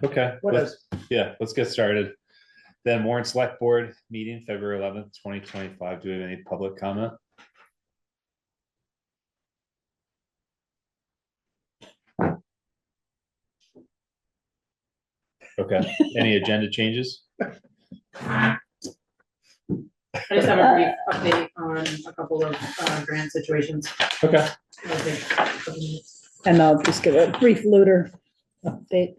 Okay, What let's get started. Then Warren Select Board meeting, February 11th, 2025. Do we have any public comment? Okay, any agenda changes? I just have a brief update on a couple of grant situations. Okay. And I'll just give a brief looter update.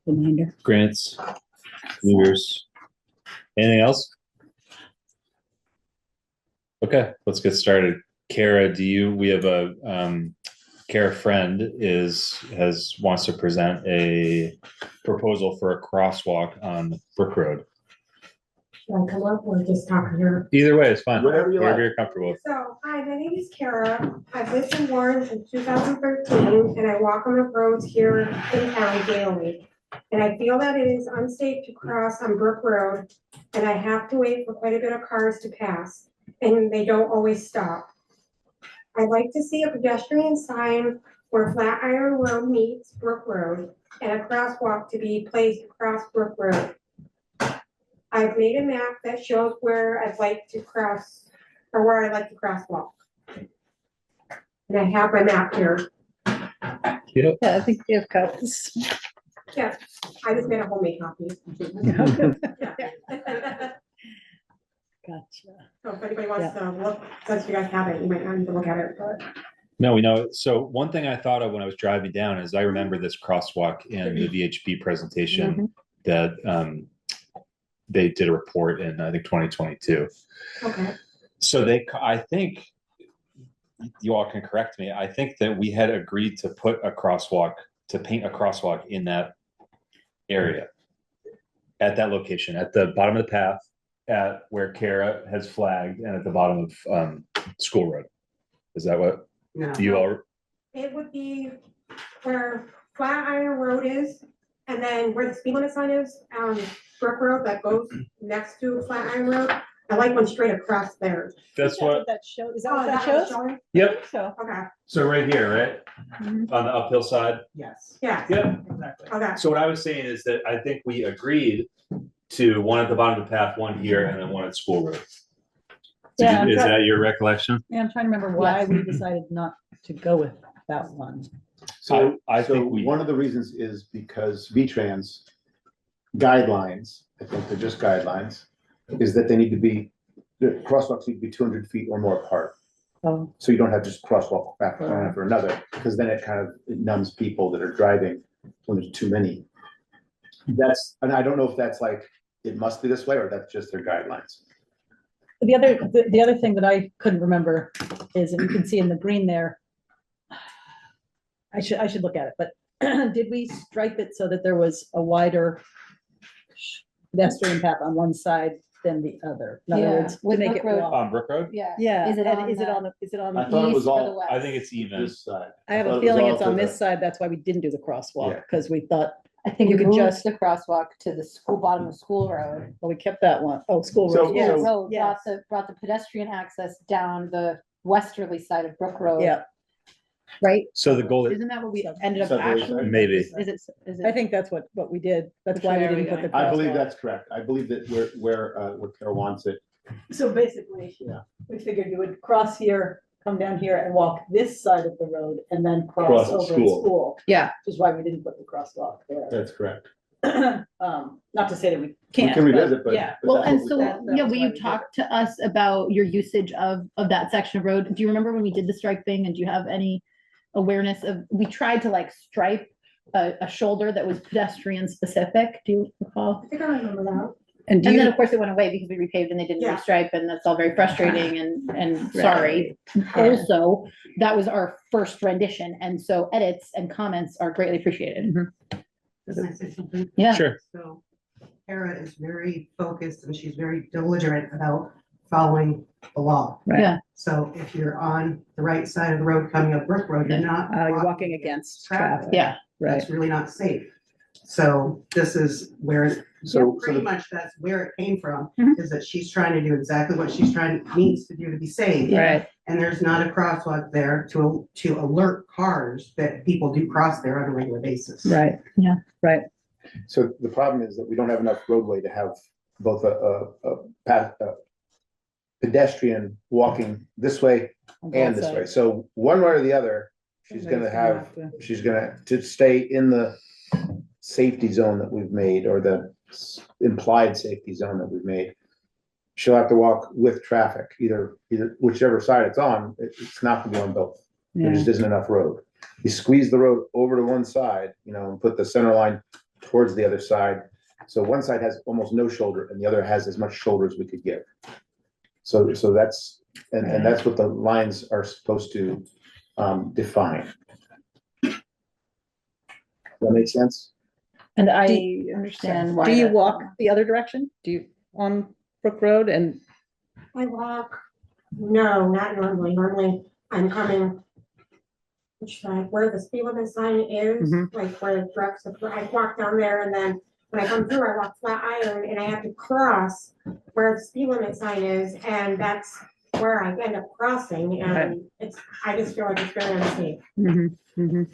Reminder. Grants, leaders. Anything else? Okay, let's get started. Kara, we have a Kara friend wants to present a proposal for a crosswalk on Brook Road. Should I come up or just talk here? Either way, it's fine. Whatever you like. You're comfortable with. So, hi, my name is Kara. I've lived in Warren since 2013, and I walk on the roads here in town daily. And I feel that it is unsafe to cross on Brook Road, and I have to wait for quite a bit of cars to pass, and they don't always stop. I'd like to see a pedestrian sign where Flatiron Road meets Brook Road, and a crosswalk to be placed across Brook Road. I've made a map that shows where I'd like to cross, or where I'd like to crosswalk. And I have my map here. Yep. Yeah, I think we have copies. Yeah, I just made a homemade copy. Gotcha. So if anybody wants to look, since you guys have it, you might not need to look at it, but. No, we know. So one thing I thought of when I was driving down is I remember this crosswalk in the VHP presentation that they did a report in, I think, 2022. Okay. So I think you all can correct me. I think that we had agreed to paint a crosswalk in that area at that location, at the bottom of the path, at where Kara has flagged, and at the bottom of School Road. Is that what you all? It would be where Flatiron Road is, and then where the speed limit sign is, Brook Road that goes next to Flatiron Road. I like one straight across there. That's what that shows. Is that Oh, what that that's shows? showing? Yep. So, Okay, So right here, right? On the uphill side. Yes. yeah, Yep. Exactly. okay. So what I was saying is that I think we agreed to one at the bottom of the path, one here, and then one at School Road. Yeah, Is that your recollection? yeah, I'm trying to remember why we decided not to go with that one. So I think one of the reasons is because V-Trans guidelines, I think they're just guidelines, is that the crosswalks need to be 200 feet or more apart. Oh, So you don't have just crosswalk after one after another, because then it numbs people that are driving when there's too many. And I don't know if that's like, it must be this way, or that's just their guidelines. the other thing that I couldn't remember is, and you can see in the green there, I should look at it, but did we stripe it so that there was a wider pedestrian path on one side than the other? In other Yeah, words, to with make Brook it Road. long. On Brook Road? Yeah. Yeah, Is it and on is it the on the I thought it east was or all- the west? I think it's even. This side. I have thought a it was feeling all it's on to this the- side. That's why we didn't do the crosswalk, Yeah. because we thought, I think You we could moved just- the crosswalk to the bottom of School Road. well, we kept that one. Oh, School So- Road, yes, Road yes. brought the pedestrian access down the westerly side of Brook Road. Yeah, right? So the goal, Isn't that what we ended up Southerly actually? side. Maybe. Is it? I think that's what we did. That's why we Which didn't area put the are crosswalk. I believe that's correct. I believe that where Kara wants it. So basically, Yeah. we figured you would cross here, come down here and walk this side of the road and then Cross cross at over at school. school. Yeah. Which is why we didn't put the crosswalk there. That's correct. Not to say that we We can't. can revisit, but. Yeah. but Well, that's and what we so, did. that yeah, was will why you we did talk to us about your usage of that section of road? Do you remember when we did the striping, and do you have any awareness of, we tried to like stripe a shoulder that was pedestrian specific? Do you recall? I think I remember that. And do And then you, of course it went away because we repaved and they didn't Yeah. restripe, and that's all very frustrating and sorry. Also, that was our first rendition, and so edits and comments are greatly appreciated. Can I say something? Yeah. sure. So Kara is very focused and she's very diligent about following the law. Right. Yeah. So if you're on the right side of the road coming up Brook Road, you're not. you're walking against traffic. Yeah. Right. That's really not safe. So this is where So, Pretty much that's where it came from, Mhm. is that she's trying to do exactly what needs to do to be safe. Right. And there's not a crosswalk there to alert cars that people do cross there on a regular basis. Right, yeah, right. so the problem is that we don't have enough roadway to have both a pedestrian walking this way On and both this way. sides. So one way or the other, she's Somebody's gonna gonna have, have to- she's gonna, to stay in the safety zone that we've made, or the implied safety zone that we've made. She'll have to walk with traffic, either whichever side it's on, it's not gonna be on both. There Yeah, just isn't enough road. You squeeze the road over to one side, and put the center line towards the other side. So one side has almost no shoulder and the other has as much shoulder as we could give. So that's, and that's what the lines are supposed to define. Does that make sense? And I Do- understand why. do you that's walk wrong. the other direction? Do you, on Brook Road and, I walk, no, not normally. Normally, I'm coming which side, where the speed limit sign is, Mhm. like where the trucks, I walk down there and then when I come through, I walk flat iron and I have to cross where the speed limit sign is, and that's where I end up crossing, and I just feel like it's very unsafe.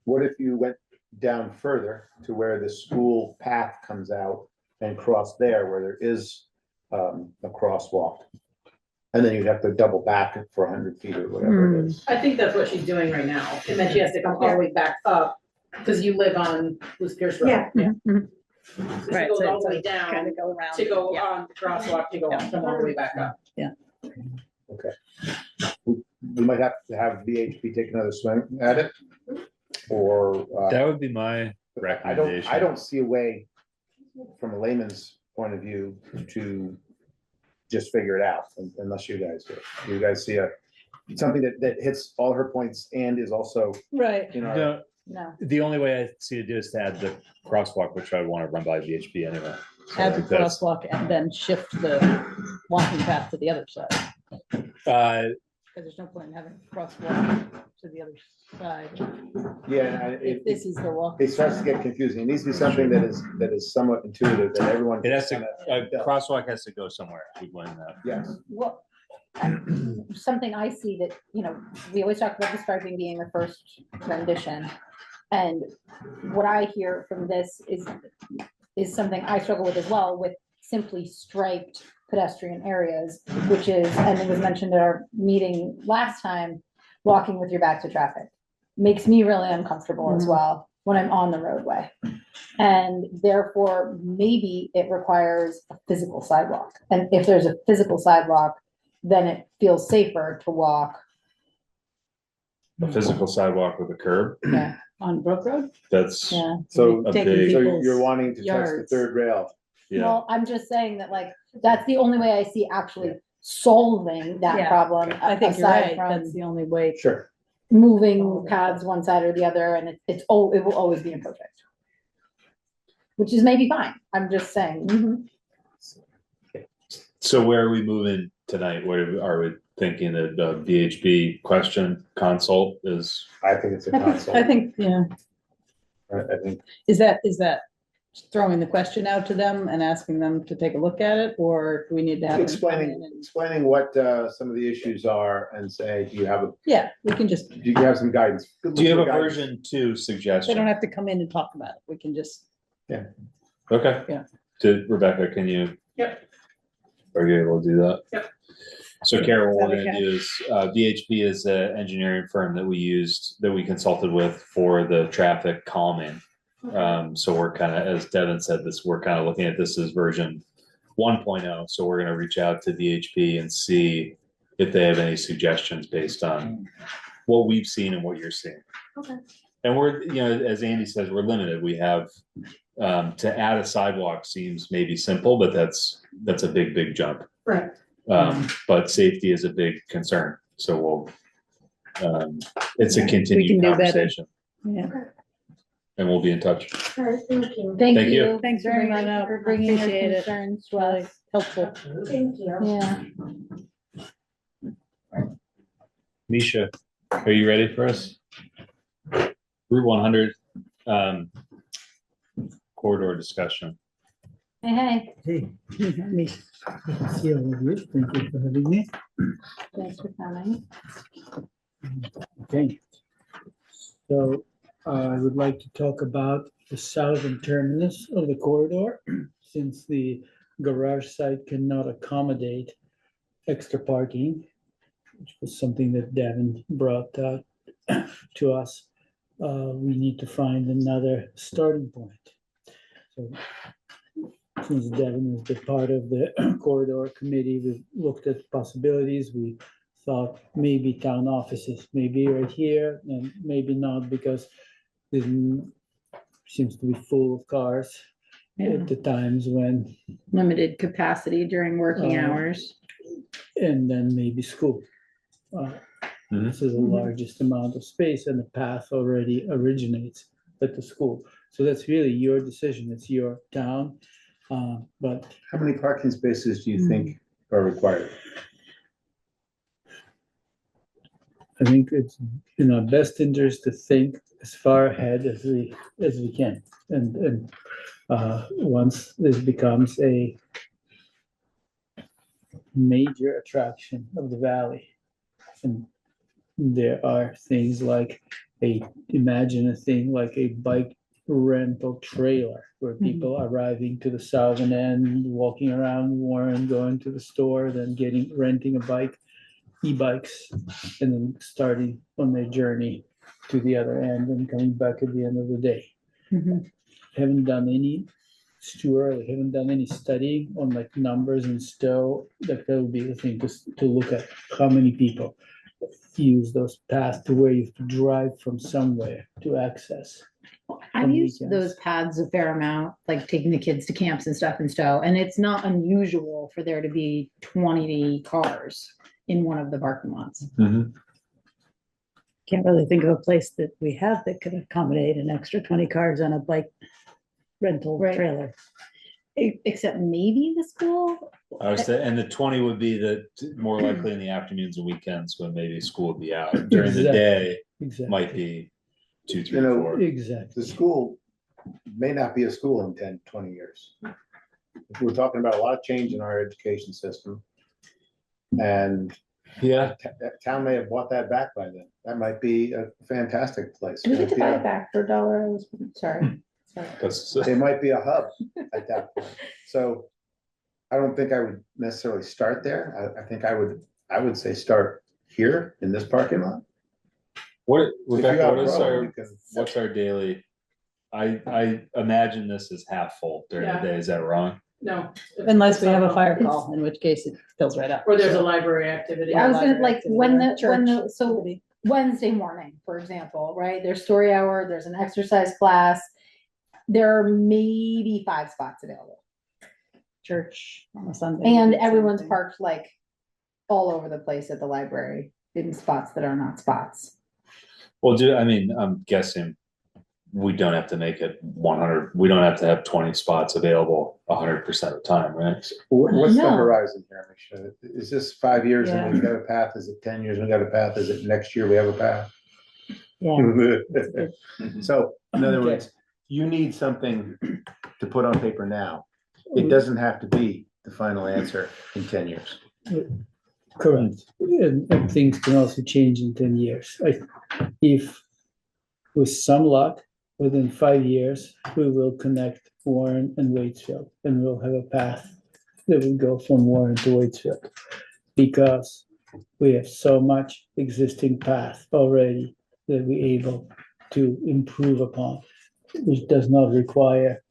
What if you went down further to where the school path comes out and cross there where there is a crosswalk? And then you'd have to double back for 100 feet or whatever it is. I think that's what she's doing right now, and then she has to come all the way back up, because you live on Blue Pierce Road. Yeah. So she Right, goes so all the way kind down of go around. to go Yeah. on the crosswalk, to go come all the way back up. We might have to have VHP take another swing at it. Or, That would be my I recommendation. don't see a way from a layman's point of view to just figure it out unless you guys do. You guys see something that hits all her points and is also Right, in our, No, No. the only way I see to do is to add the crosswalk, which I want to run by VHP anyway. So add I the think that's- crosswalk and then shift the walking path to the other side, Uh, because there's no point in having a crosswalk to the other side. yeah, If this is the walk. it starts to get confusing. It needs to be something that is somewhat intuitive that everyone. it has to, kinda does. crosswalk has to go somewhere. We learned that. Yes, What, something I see that, we always talk about the striping being the first rendition. And what I hear from this is something I struggle with as well, with simply striped pedestrian areas, which is, and it was mentioned at our meeting last time, walking with your back to traffic. Makes me really uncomfortable as well when I'm on the roadway. And therefore, maybe it requires a physical sidewalk. And if there's a physical sidewalk, then it feels safer to walk. A physical sidewalk with a curb, On Brook Road? that's, Yeah. so, A Taking big- so people's you're wanting to touch the yards. third rail. yeah. Well, I'm just saying that, like, that's the only way I see actually solving that Yeah. problem. I think you're aside right, from that's the only way. Sure. moving paths one side or the other, and it will always be imperfect. Which is maybe fine, I'm just saying. So where are we moving tonight? Where are we thinking that the VHP question consult is? I think it's a I consult. think, yeah, I think, is that throwing the question out to them and asking them to take a look at it, or do we need to have? them come in and- explaining what some of the issues are and say, do you have Yeah, we can just, do you have some guidance? Do you have a Guidance. version 2 they don't suggestion? have to come in and talk about it, we can just, Okay. Yeah. To Rebecca, can you? Yep. Are you able to do that? Yep. So Carol, what we're Okay. gonna do is, VHP is an engineering firm that we consulted with for the traffic calming. So we're kind of, as Devin said, we're kind of looking at this as version 1.0. So we're gonna reach out to VHP and see if they have any suggestions based on what we've seen and what you're seeing. Okay. And we're, as Andy says, we're limited. We have, to add a sidewalk seems maybe simple, but that's a big jump. Right. But safety is a big concern, so it's a We can continued do better. conversation, yeah. and we'll be in touch. All right, thank you. Thank Thank you. you. Thanks for very bringing much that up. for bringing your Appreciate it. concerns to Really us. helpful. Thank you. Yeah. Misha, are you ready for us? Route 100, corridor discussion. Hey, Hey, let me see all of you. Thank you for having me. thanks for coming. Okay. So I would like to talk about the southern terminus of the corridor, since the garage site cannot accommodate extra parking, which was something that Devin brought to us. We need to find another starting point. So since Devin was the part of the corridor committee, we looked at possibilities. We thought maybe town offices, maybe right here, and maybe not, because it seems to be full of cars Yeah. at the times when, Limited capacity during working hours. and then maybe school. This is the Mhm. largest amount of space, and the path already originates at the school. So that's really your decision. It's your town. But How many parking spaces do you think are required? I think it's in our best interest to think as far ahead as we can. And once this becomes a major attraction of the valley, and there are things like imagine a thing like a bike rental trailer where people arriving to the southern end, walking around Warren, going to the store, then renting a bike, e-bikes, and then starting on their journey to the other end and coming back at the end of the day. Mhm. Haven't done any, it's too early, haven't done any studying on like numbers and still, that would be the thing to look at how many people use those paths to where you have to drive from somewhere to access. I've on used weekends. those paths a fair amount, like taking the kids to camps and stuff in Stowe, and it's not unusual for there to be 20 cars in one of the parking lots. Can't really think of a place that we have that could accommodate an extra 20 cars on a bike rental Right. trailer. Except maybe the school. I was saying, and the 20 would be more likely in the afternoons and weekends when maybe school would be out. During the Exactly. day, Exactly. might be 2, 3, You know, 4. Exactly. The school may not be a school in 10, 20 years. We're talking about a lot of change in our education system. And Yeah, that town may have bought that back by then. That might be a fantastic place. We get to It buy might it be back for $1. Sorry. that's, It might be a hub at that point. So I don't think I would necessarily start there. I think I would say start here in this parking lot. what, If you Rebecca, outgrow it, you can- what's our daily? I imagine this is half full during the Yeah. day. Is that wrong? No. Unless we have a fire It's- call, in which case it fills right up. Or there's a library activity. I was gonna library like activity when or the church so activity. Wednesday morning, for example, right? There's story hour, there's an exercise class. There are maybe 5 spots available. Church on a Sunday. And same everyone's thing. parked like all over the place at the library in spots that are not spots. Well, I'm guessing we don't have to make it 100. We don't have to have 20 spots available 100% of the time, right? What's the No. horizon here, Misha? Is this 5 years and we've got a path? Is it 10 years and we got a path? Is it next year we have a path? Yeah. So, in other Okay. words, you need something to put on paper now. It doesn't have to be the final answer in 10 years. Correct. And things can also change in 10 years. If with some luck, within 5 years, we will connect Warren and Waitsfield, and we'll have a path that will go from Warren to Waitsfield. Because we have so much existing path already that we're able to improve upon, which does not require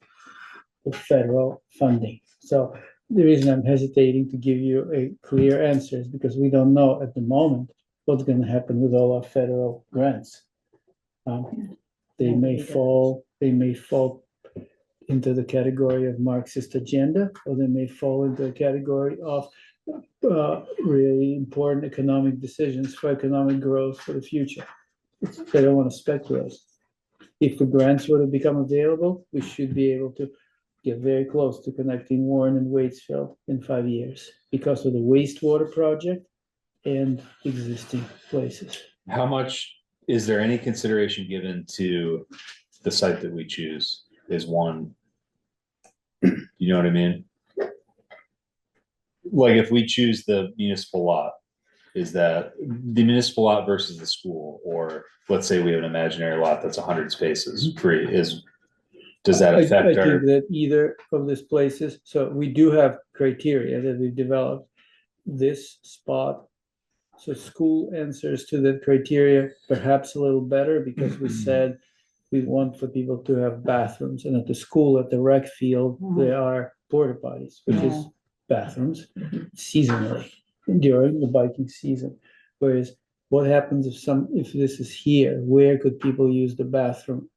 the federal funding. So the reason I'm hesitating to give you a clear answer is because we don't know at the moment what's gonna happen with all our federal grants. They may fall into the category of Marxist agenda, or they may fall into a category of really important economic decisions for economic growth for the future. I don't want to speculate. If the grants were to become available, we should be able to get very close to connecting Warren and Waitsfield in 5 years because of the wastewater project and existing places. How much, is there any consideration given to the site that we choose is one You know what I mean? Like if we choose the municipal lot, is that the municipal lot versus the school? Or let's say we have an imaginary lot that's 100 spaces free, does that I affect our? think that either of these places, so we do have criteria that we've developed. This spot, so school answers to that criteria perhaps a little better because we said we want for people to have bathrooms, and at the school, at the rec field, there are porta potties, which is bathrooms seasonally during the biking season. Whereas what happens if this is here, where could people use the bathroom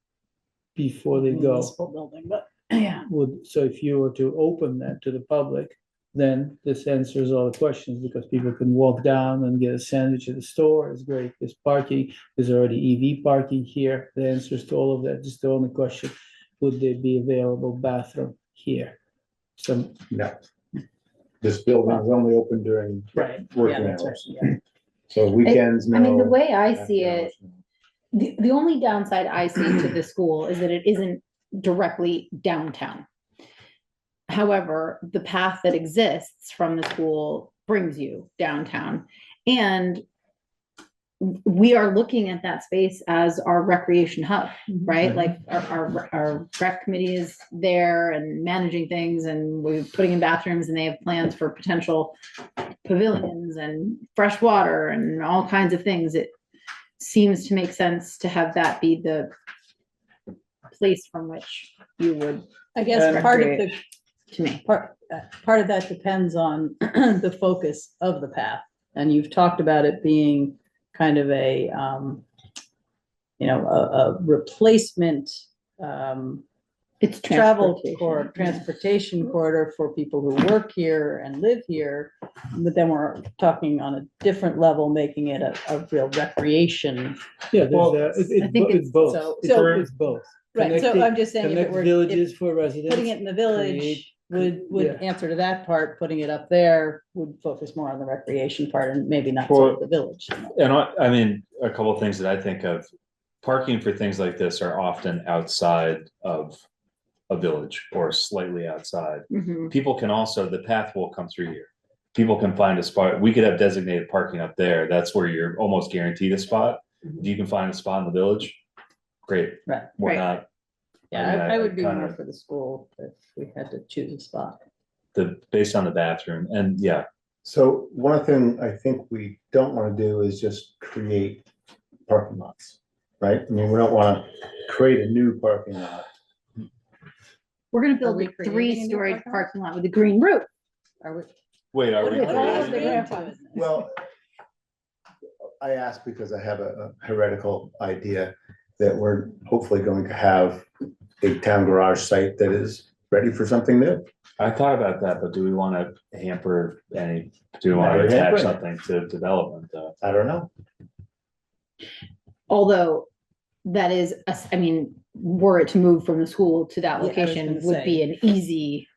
before they go? Municipal building, but, yeah. So if you were to open that to the public, then this answers all the questions because people can walk down and get a sandwich at the store. It's great. There's parking. There's already EV parking here. The answers to all of that. Just the only question, would there be available bathroom here? So, No. This building is only open during Right. working Yeah, that's hours. right, yeah. So weekends, no. I mean, the way I see after it, hours, no. the only downside I see to the school is that it isn't directly downtown. However, the path that exists from the school brings you downtown. And we are looking at that space as our recreation hub, right? Like our rec committee is there and managing things, and we're putting in bathrooms, and they have plans for potential pavilions and fresh water and all kinds of things. It seems to make sense to have that be the place from which you would, I guess part of the, recreate, to me. part of that depends on the focus of the path. And you've talked about it being kind of a, a replacement, It's travel transportation. corridor, transportation corridor for people who work here and live here. But then we're talking on a different level, making it a real recreation. yeah, Well, it's I think it's both. so- It's both. Right, so I'm just saying if it Connect were, if villages for residents. putting it in the village create- would yeah. answer to that part, putting it up there would focus more on the recreation part and maybe not For- so the village. And I mean, a couple of things that I think of, parking for things like this are often outside of a village or slightly outside. Mhm. People can also, the path will come through here. People can find a spot. We could have designated parking up there. That's where you're almost guaranteed a spot. If you can find a spot in the village, great. Right. Why Right. not? Yeah, I mean, I would be kinda- more for the school if we had to choose a spot. Based on the bathroom and yeah, So one thing I think we don't want to do is just create parking lots, right? I mean, we don't want to create a new parking lot. We're gonna Are build we a creating a new 3-story parking lot? parking lot with a green roof. Are we? wait, are we? It's all of the creating- grandfathers. Well, I asked because I have a heretical idea that we're hopefully going to have a town garage site that is ready for something new. I thought about that, but do we want to hamper do we want Not to attach hampering. something to development though? I don't know. Although that is, I mean, were it to move from the school to that Yeah, I was location gonna would be say. an easy,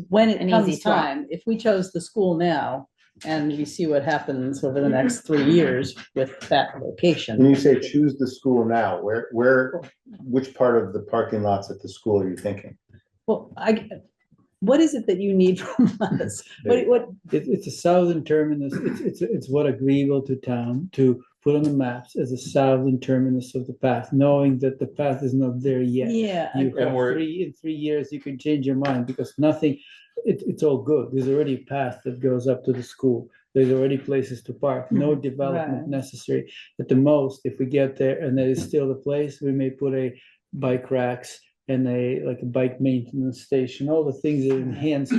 When it An easy comes swap. time, if we chose the school now and we see what happens over the next 3 years with that When location. you say choose the school now, which part of the parking lots at the school are you thinking? Well, what is it that you need from us? What, It's a southern terminus. It's what agreeable to town to put on the maps as a southern terminus of the path, knowing that the path is not there yet. yeah, You And have we're- in 3 years, you can change your mind because nothing, it's all good. There's already a path that goes up to the school. There's already places to park, no development Right. necessary. At the most, if we get there and there is still the place, we may put a bike racks and a bike maintenance station, all the things that enhance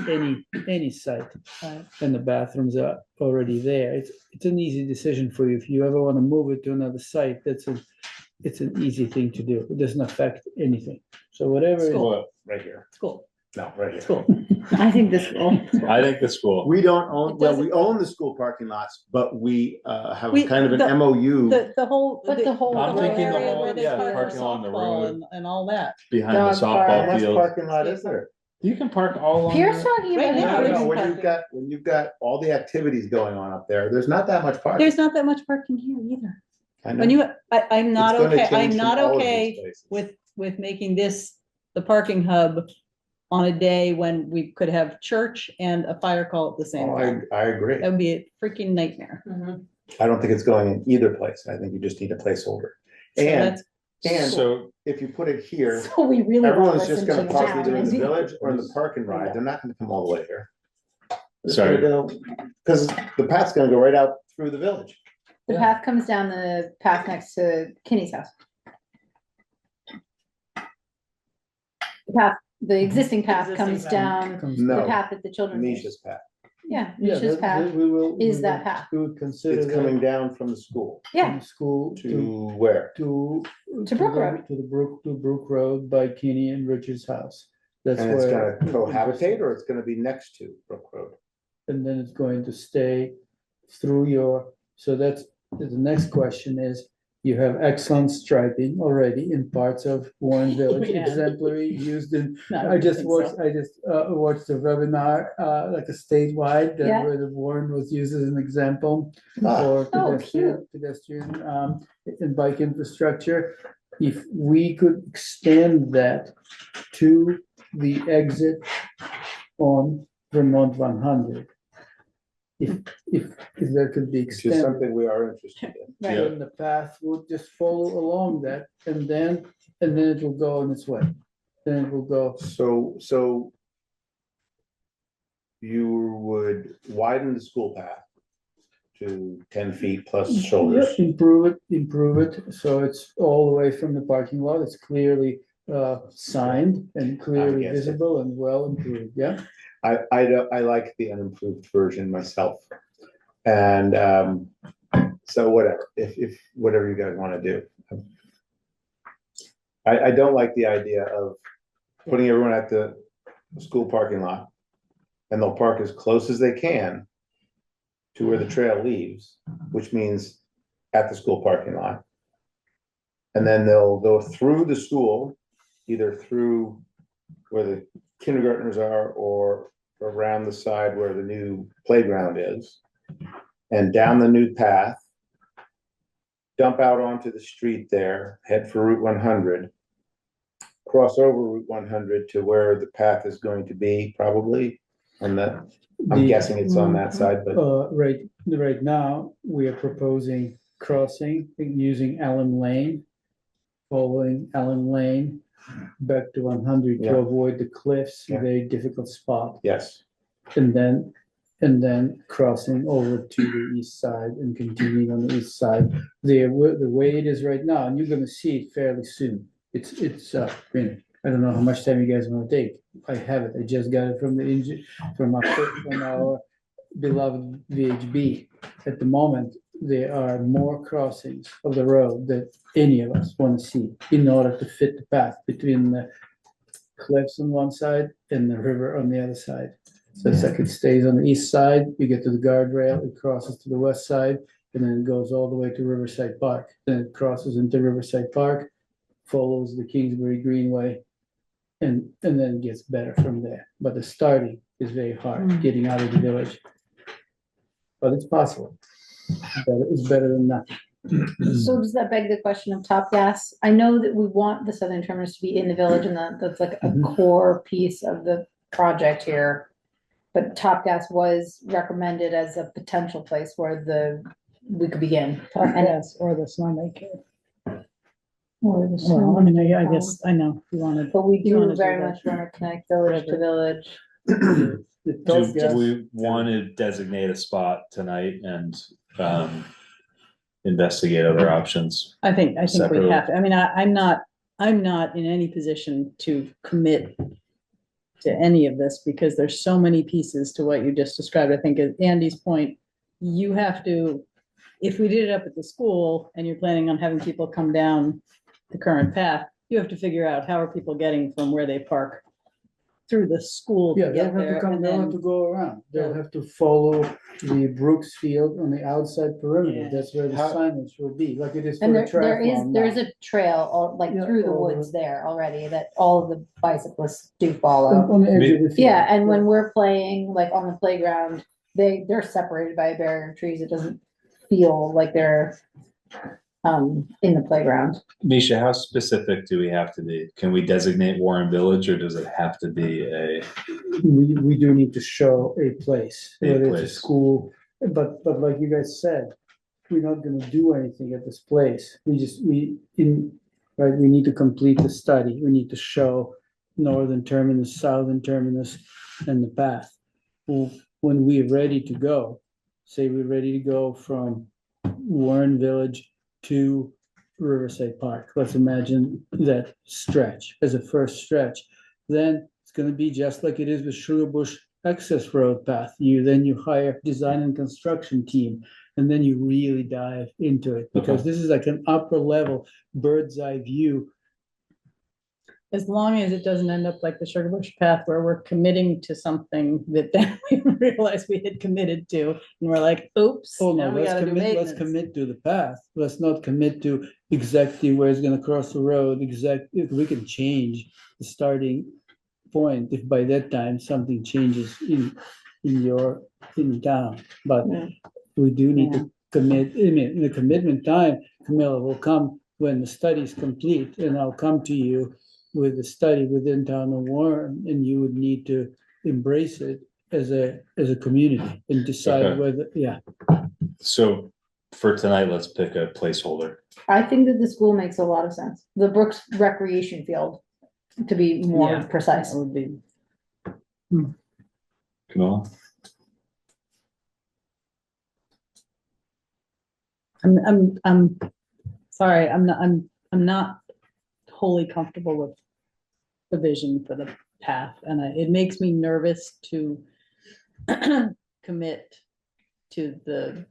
any site. Right. And the bathrooms are already there. It's an easy decision for you. If you ever want to move it to another site, it's an easy thing to do. It doesn't affect anything. So whatever. School. Well, right here. school, No, right here. school. I think this will. I think the school. We don't own, It well, doesn't- we own the school parking lots, but we have We- kind of an the- MOU. The whole. But the whole- I'm thinking the area whole- where they yeah, park their parking along the softball road. And all that. Behind the Dog park. How softball much field. parking lot is there? You can park all along. Pierre's there. talking Right about. now, it. it's No, when parking. you've got all the activities going on up there, there's not that much parking. There's not that much parking here either. I know. When I'm It's not gonna okay, change I'm from not all of these okay places. with making this the parking hub on a day when we could have church and a fire call at the same Oh, time. I agree. That would be a freaking nightmare. Mhm. I don't think it's going in either place. I think you just need a placeholder. So And that's- and So, if you put it here, So we really. wanna everyone's just listen to gonna the park town. either in the village or in the park and ride. They're not gonna come all the way here. Sorry. Because the path's gonna go right out through the village. The path comes down the path next to Kinney's house. The path, the existing path Existing comes path. down Comes- the No, path that the children. use. Nisha's path. Yeah, Yeah, Nisha's path we will. is we that will- path. We would consider It's coming that down from the school Yeah, from school to where? to. Brook the- Road. To to Brook Road by Kenny and Richard's house. That's And it's where. gonna cohabitate or it's gonna be next to Brook Road? And then it's going to stay through your, so that's, the next question is, you have excellent striping already in parts of Warren Village, Yeah. exemplary used in, No, I just think so. watched a webinar, like a statewide, Yeah. that where the Warren was used as an example Ah. for Oh, pedestrian, and bike infrastructure. If we could extend that to the exit on Vermont 100. If that could be Which is extended, something we are interested in. right. then the path would just follow along that, and then it will go on its way. Then it will go, So you would widen the school path to 10 feet plus shoulders. yeah, improve it, so it's all the way from the parking lot, it's clearly signed and clearly guess it. visible and well improved, yeah? I like the unimproved version myself. And so whatever, if whatever you guys wanna do. I don't like the idea of putting everyone at the school parking lot. And they'll park as close as they can to where the trail leaves, which means at the school parking lot. And then they'll go through the school, either through where the kindergartners are or around the side where the new playground is. And down the new path. Dump out onto the street there, head for Route 100. Cross over Route 100 to where the path is going to be, probably. And that, I'm The- guessing it's on that side, but Right now, we are proposing crossing using Allen Lane. Following Allen Lane back to 100 to Yeah. avoid the cliffs, Yeah. very difficult spot. yes. And then crossing over to the east side and continuing on the east side. The way it is right now, and you're gonna see it fairly soon. I don't know how much time you guys wanna take. I have it. I just got it from from our beloved VHB. At the moment, there are more crossings of the road that any of us wanna see in order to fit the path between the cliffs on one side and the river on the other side. So it's like it stays on the east side, you get to the guardrail, it crosses to the west side, and then it goes all the way to Riverside Park. Then it crosses into Riverside Park, follows the Kingsbury Greenway, and then it gets better from there. But the starting is very hard, getting out of the village. But it's possible. It's better than nothing. So does that beg the question of Top Gas? I know that we want the southern terminus to be in the village and that's like a core piece of the project here. But Top Gas was recommended as a potential place where we could begin. And Yes, or the snowmaker. or the Well, I mean, I guess, I know, you wanted. But we You wanna do do very that. much want to connect village to village. The Top Gas- do we want to designate a spot tonight and investigate other options? I think we Separately. have to, I mean, I'm not in any position to commit to any of this because there's so many pieces to what you just described. I think at Andy's point, you have to, if we did it up at the school and you're planning on having people come down the current path, you have to figure out how are people getting from where they park through the school Yeah, to they'll get have to there. come, And they'll have to then, go around, they'll have to follow the Brooks Field on the outside perimeter, Yeah. that's where the How- signage will be, like it is for And the triathlon now. there's a trail like Yeah, through the all woods there already that all of the bicyclists do follow. On the edge of the field. Yeah, and when we're playing like on the playground, they're separated by a barrier of trees. It doesn't feel like they're in the playground. Misha, how specific do we have to be? Can we designate Warren Village, or does it have to be a? We do need to show a place, A whether it's a place. school, but like you guys said, we're not gonna do anything at this place. We need to complete the study. We need to show northern terminus, southern terminus, and the path. Well, when we're ready to go, say we're ready to go from Warren Village to Riverside Park. Let's imagine that stretch as a first stretch. Then it's gonna be just like it is with Sugar Bush access road path. You hire design and construction team, and then you really dive into it, because this is like an upper level bird's eye view. As long as it doesn't end up like the Sugar Bush path where we're committing to something that then we realize we had committed to, and we're like, oops, Oh no, now we let's gotta do commit, let's maintenance. commit to the path. Let's not commit to exactly where it's gonna cross the road, if we can change the starting point, if by that time something changes in town, but Yeah. we do need Yeah. to commit, I mean, the commitment time, Camilla, will come when the study is complete, and I'll come to you with the study within town of Warren, and you would need to embrace it as a community and decide Okay. whether, yeah. So for tonight, let's pick a placeholder. I think that the school makes a lot of sense. The Brooks Recreation Field, to be more Yeah. precise. That would be, Camilla? I'm sorry, I'm not wholly comfortable with the vision for the path, and it makes me nervous to commit to the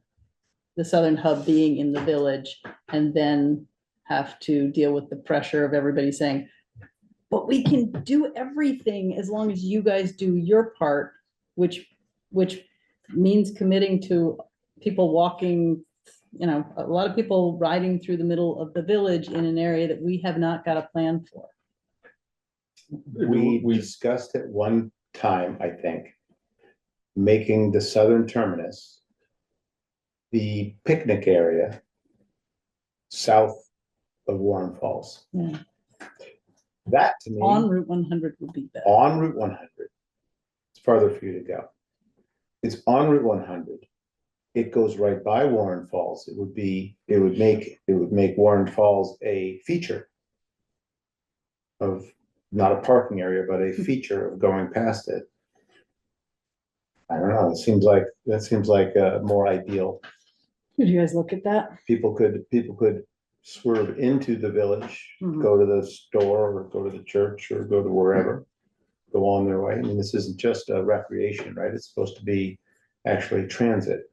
southern hub being in the village, and then have to deal with the pressure of everybody saying, but we can do everything as long as you guys do your part, which means committing to people walking, a lot of people riding through the middle of the village in an area that we have not got a plan for. We discussed at one time, I think, making the southern terminus the picnic area south of Warren Falls. Yeah. That to me, On Route 100 would be better. on Route 100, it's farther for you to go. It's on Route 100. It goes right by Warren Falls. It would make Warren Falls a feature of, not a parking area, but a feature of going past it. I don't know, that seems like more ideal. Did you guys look at that? People could swerve into the village, Mhm. go to the store or go to the church or go to wherever, go on their way. I mean, this isn't just a recreation, right? It's supposed to be actually transit.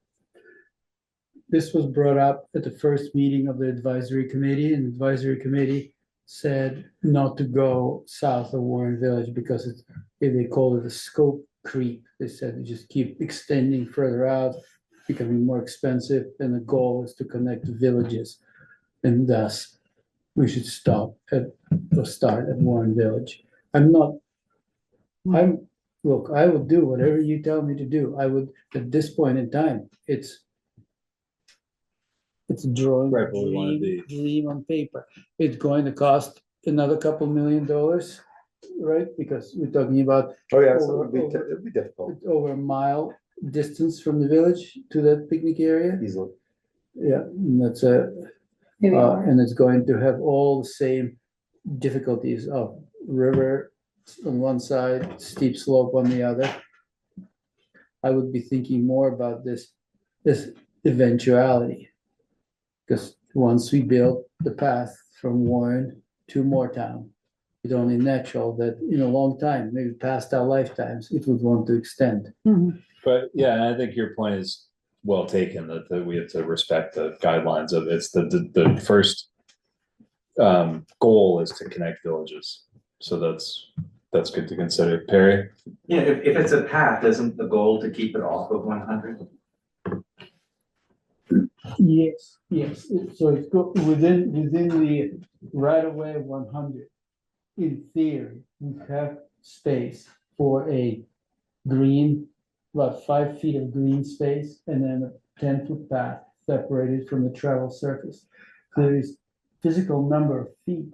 This was brought up at the first meeting of the advisory committee, and the advisory committee said not to go south of Warren Village because they called it a scope creep. They said they just keep extending further out, becoming more expensive, and the goal is to connect the villages. And thus, we should start at Warren Village. Look, I will do whatever you tell me to do. I would, at this point in time, it's drawing Right where we wanna be. dream on paper. It's going to cost another couple $1 million, right? Because we're talking about Oh, yeah, so it'd be difficult, over a mile distance from the village to that picnic area. easily. Yeah, and that's Maybe more. and it's going to have all the same difficulties of river on one side, steep slope on the other. I would be thinking more about this eventuality. Because once we build the path from Warren to Moortown, it's only natural that in a long time, maybe past our lifetimes, it would want to extend. But yeah, and I think your point is well taken, that we have to respect the guidelines of it's the first goal is to connect villages. So that's good to consider. Perry? Yeah, if it's a path, isn't the goal to keep it off of 100? Yes, so it's within the right of way of 100. In theory, we have space for a green, about 5 feet of green space, and then a 10-foot path separated from the travel surface. there is physical number of feet,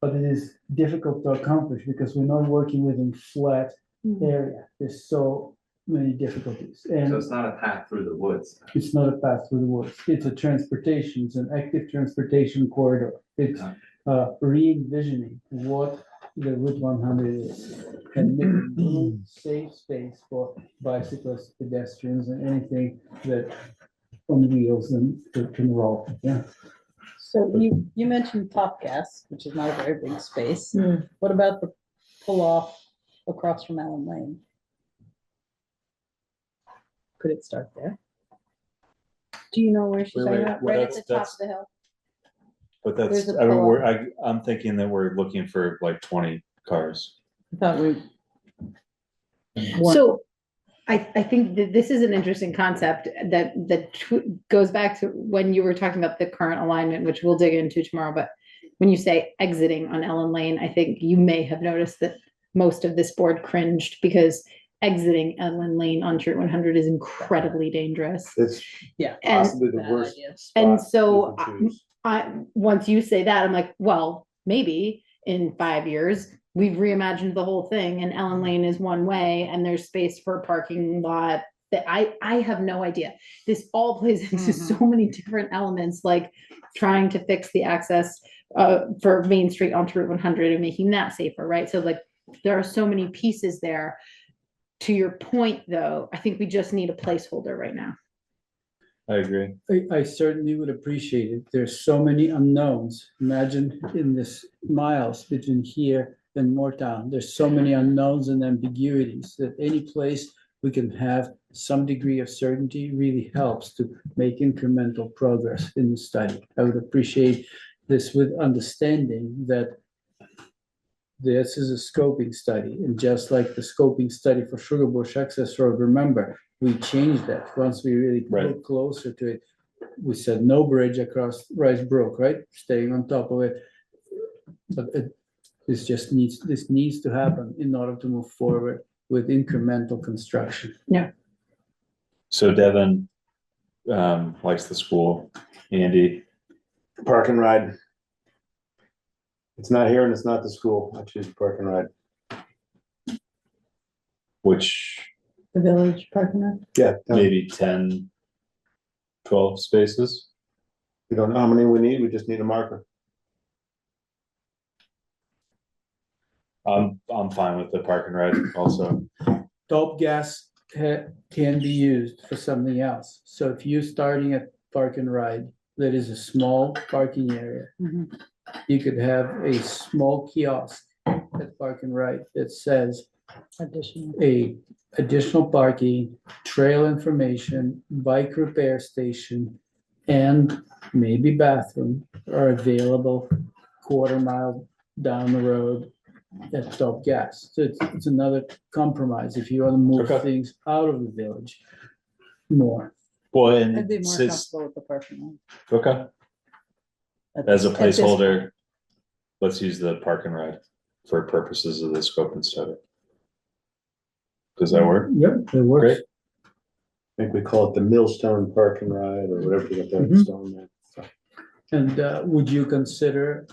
but it is difficult to accomplish because we're not working within flat area. There's so many difficulties, So and it's not a path through the woods. it's not a path through the woods. It's a transportation, it's an active transportation corridor. It's re-envisioning what the Route 100 is and making room, safe space for bicyclists, pedestrians, and anything that on wheels and that can roll. Yeah. So you mentioned Top Gas, which is not a very big space. Hmm. What about the pull off across from Allen Lane? Could it start there? Do you know where she's Wait, talking wait, about? well, Right at the top that's- of the hill. But that's, There's a I mean, pull-off. I'm thinking that we're looking for like 20 cars. I thought we. So I think that this is an interesting concept that goes back to when you were talking about the current alignment, which we'll dig into tomorrow. But when you say exiting on Ellen Lane, I think you may have noticed that most of this board cringed because exiting Ellen Lane on Route 100 is incredibly dangerous. It's Yeah. And- possibly the Bad worst. idea. And spot so you can choose. once you say that, I'm like, well, maybe in 5 years, we've reimagined the whole thing and Ellen Lane is one way and there's space for a parking lot that I have no idea. This all plays into so many different elements, like trying to fix the access for Main Street onto Route 100 and making that safer, right? So like, there are so many pieces there. To your point, though, I think we just need a placeholder right now. I agree. I certainly would appreciate it. There's so many unknowns. Imagine in this miles between here and Moortown, there's so many unknowns and ambiguities that any place we can have some degree of certainty really helps to make incremental progress in the study. I would appreciate this with understanding that this is a scoping study, and just like the scoping study for Sugar Bush Access Road, remember, we changed that once we really Right. looked closer to it. We said no bridge across Rice Brook, right? Staying on top of it. But this needs to happen in order to move forward with incremental construction. So Devin likes the school. Andy, Park and ride. It's not here and it's not the school. I choose park and ride. which The village parking lot. Yeah. maybe 10, 12 spaces. We don't know how many we need. We just need a marker. I'm fine with the park and ride also. Top gas can be used for something else. So if you're starting at park and ride, that is a small parking area. Mhm. You could have a small kiosk at park and ride that says Additional. a additional parking, trail information, bike repair station, and maybe bathroom are available quarter mile down the road at Top Gas. So it's another compromise if you want to move Okay. things out of the village more. Well, I'd and be more since, comfortable with the parking lot. okay, at as a this- at this placeholder, point. let's use the park and ride for purposes of the scope and study. Does that work? Yep, it works. Great. I think we call it the Millstone Park and Ride or whatever we got that Mhm. stone there. So, And would you consider,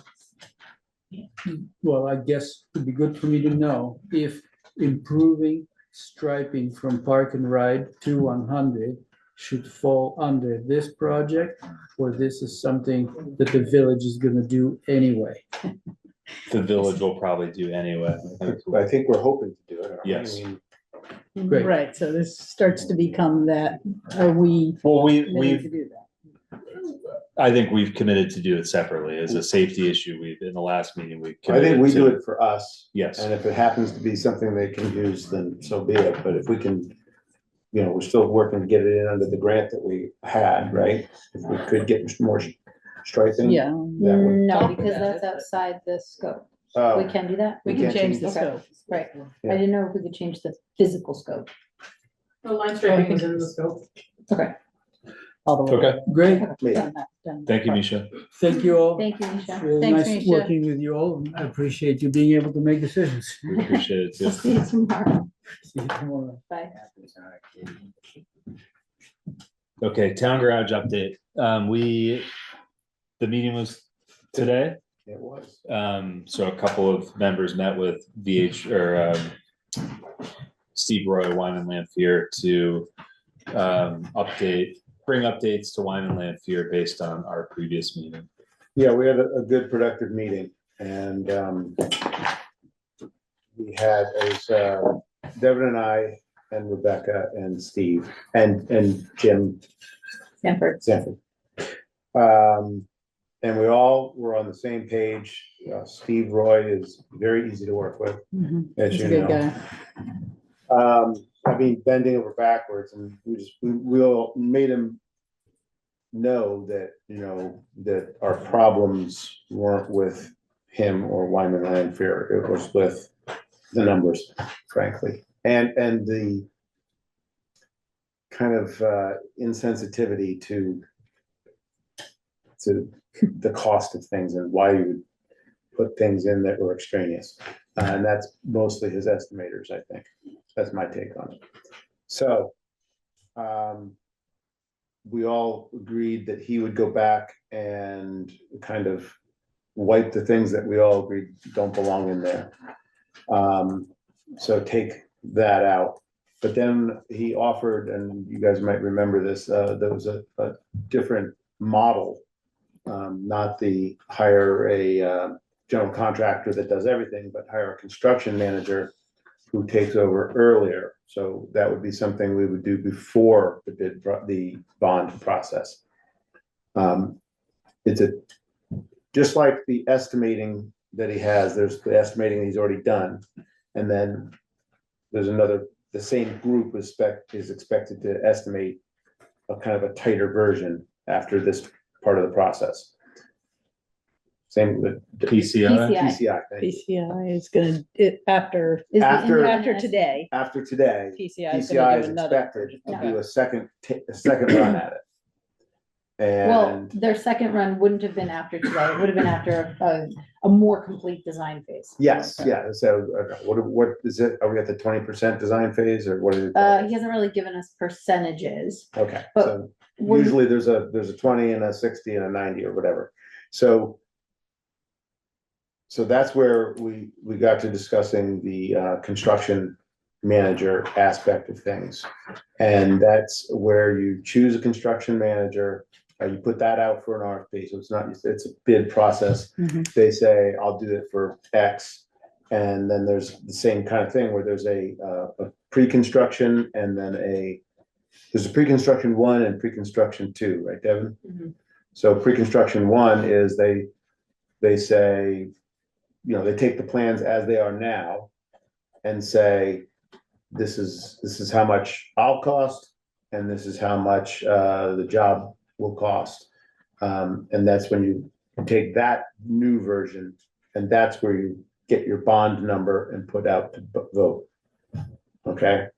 well, I guess it'd be good for me to know if improving striping from Park and Ride to 100 should fall under this project, or this is something that the village is gonna do anyway? The village will probably do anyway. I think we're hoping to do it. aren't we? Yes. I mean, Great. Right, so this starts to become that, are we Well, committed to we've, do that? I think we've committed to do it separately as a safety issue. In the last meeting, we. I think committed we to- do it for us. Yes, And if it happens to be something they can use, then so be it. But if we can, we're still working to get it in under the grant that we had, right? If we could get more striping. Yeah, That would- No, Talk because about that's it, but- outside the scope. Oh, We can do that? we We can can't change change the the scope. Right. Yeah. I didn't know if we could change the physical scope. The line striping is in the scope. Okay. All the way. okay, Great, maybe. Done that, done. thank you, Misha. thank you all. Thank you, Misha. Really Thanks, nice Misha. working with you all. I appreciate you being able to make decisions. We appreciate it too. See you tomorrow. See you tomorrow. Bye. Okay, town garage update. We the meeting was today. It was. So a couple of members met with Steve Roy, Wine and Lampier, to bring updates to Wine and Lampier based on our previous meeting. Yeah, we had a good productive meeting, and we had Devin and I and Rebecca and Steve and Jim Sanford. Sanford. And we all were on the same page. Steve Roy is very easy to work with, as He's you a good know. guy. I mean, bending over backwards, and we all made him know that, that our problems weren't with him or Wyman Landfair. It was with the numbers, frankly, and the kind of insensitivity to the cost of things and why you would put things in that were extraneous. And that's mostly his estimators, I think. That's my take on it. So we all agreed that he would go back and kind of wipe the things that we all agreed don't belong in there. So take that out. But then he offered, and you guys might remember this, there was a different model, not the hire a general contractor that does everything, but hire a construction manager who takes over earlier. So that would be something we would do before the bond process. It's just like the estimating that he has, there's the estimating he's already done. And then there's the same group is expected to estimate a kind of a tighter version after this part of the process. Same with PCI. PCI. Thank you. PCI is gonna, after today, After today, PCI is PCI gonna is do another. expected to do a second run at it. Well, And their second run wouldn't have been after today. It would have been after a more complete design phase. yes, yeah, so what is it? Are we at the 20% design phase, or what is it? He hasn't really given us percentages. Okay, but so when- usually there's a 20 and a 60 and a 90 or whatever. So that's where we got to discussing the construction manager aspect of things. And that's where you choose a construction manager, you put that out for an RFP. So it's a bid process. They say, I'll do it for X. And then there's the same kind of thing where there's a pre-construction and then there's a pre-construction 1 and pre-construction 2, right, Devin? So pre-construction 1 is they say, they take the plans as they are now and say, this is how much I'll cost, and this is how much the job will cost. And that's when you take that new version, and that's where you get your bond number and put out to vote. Okay?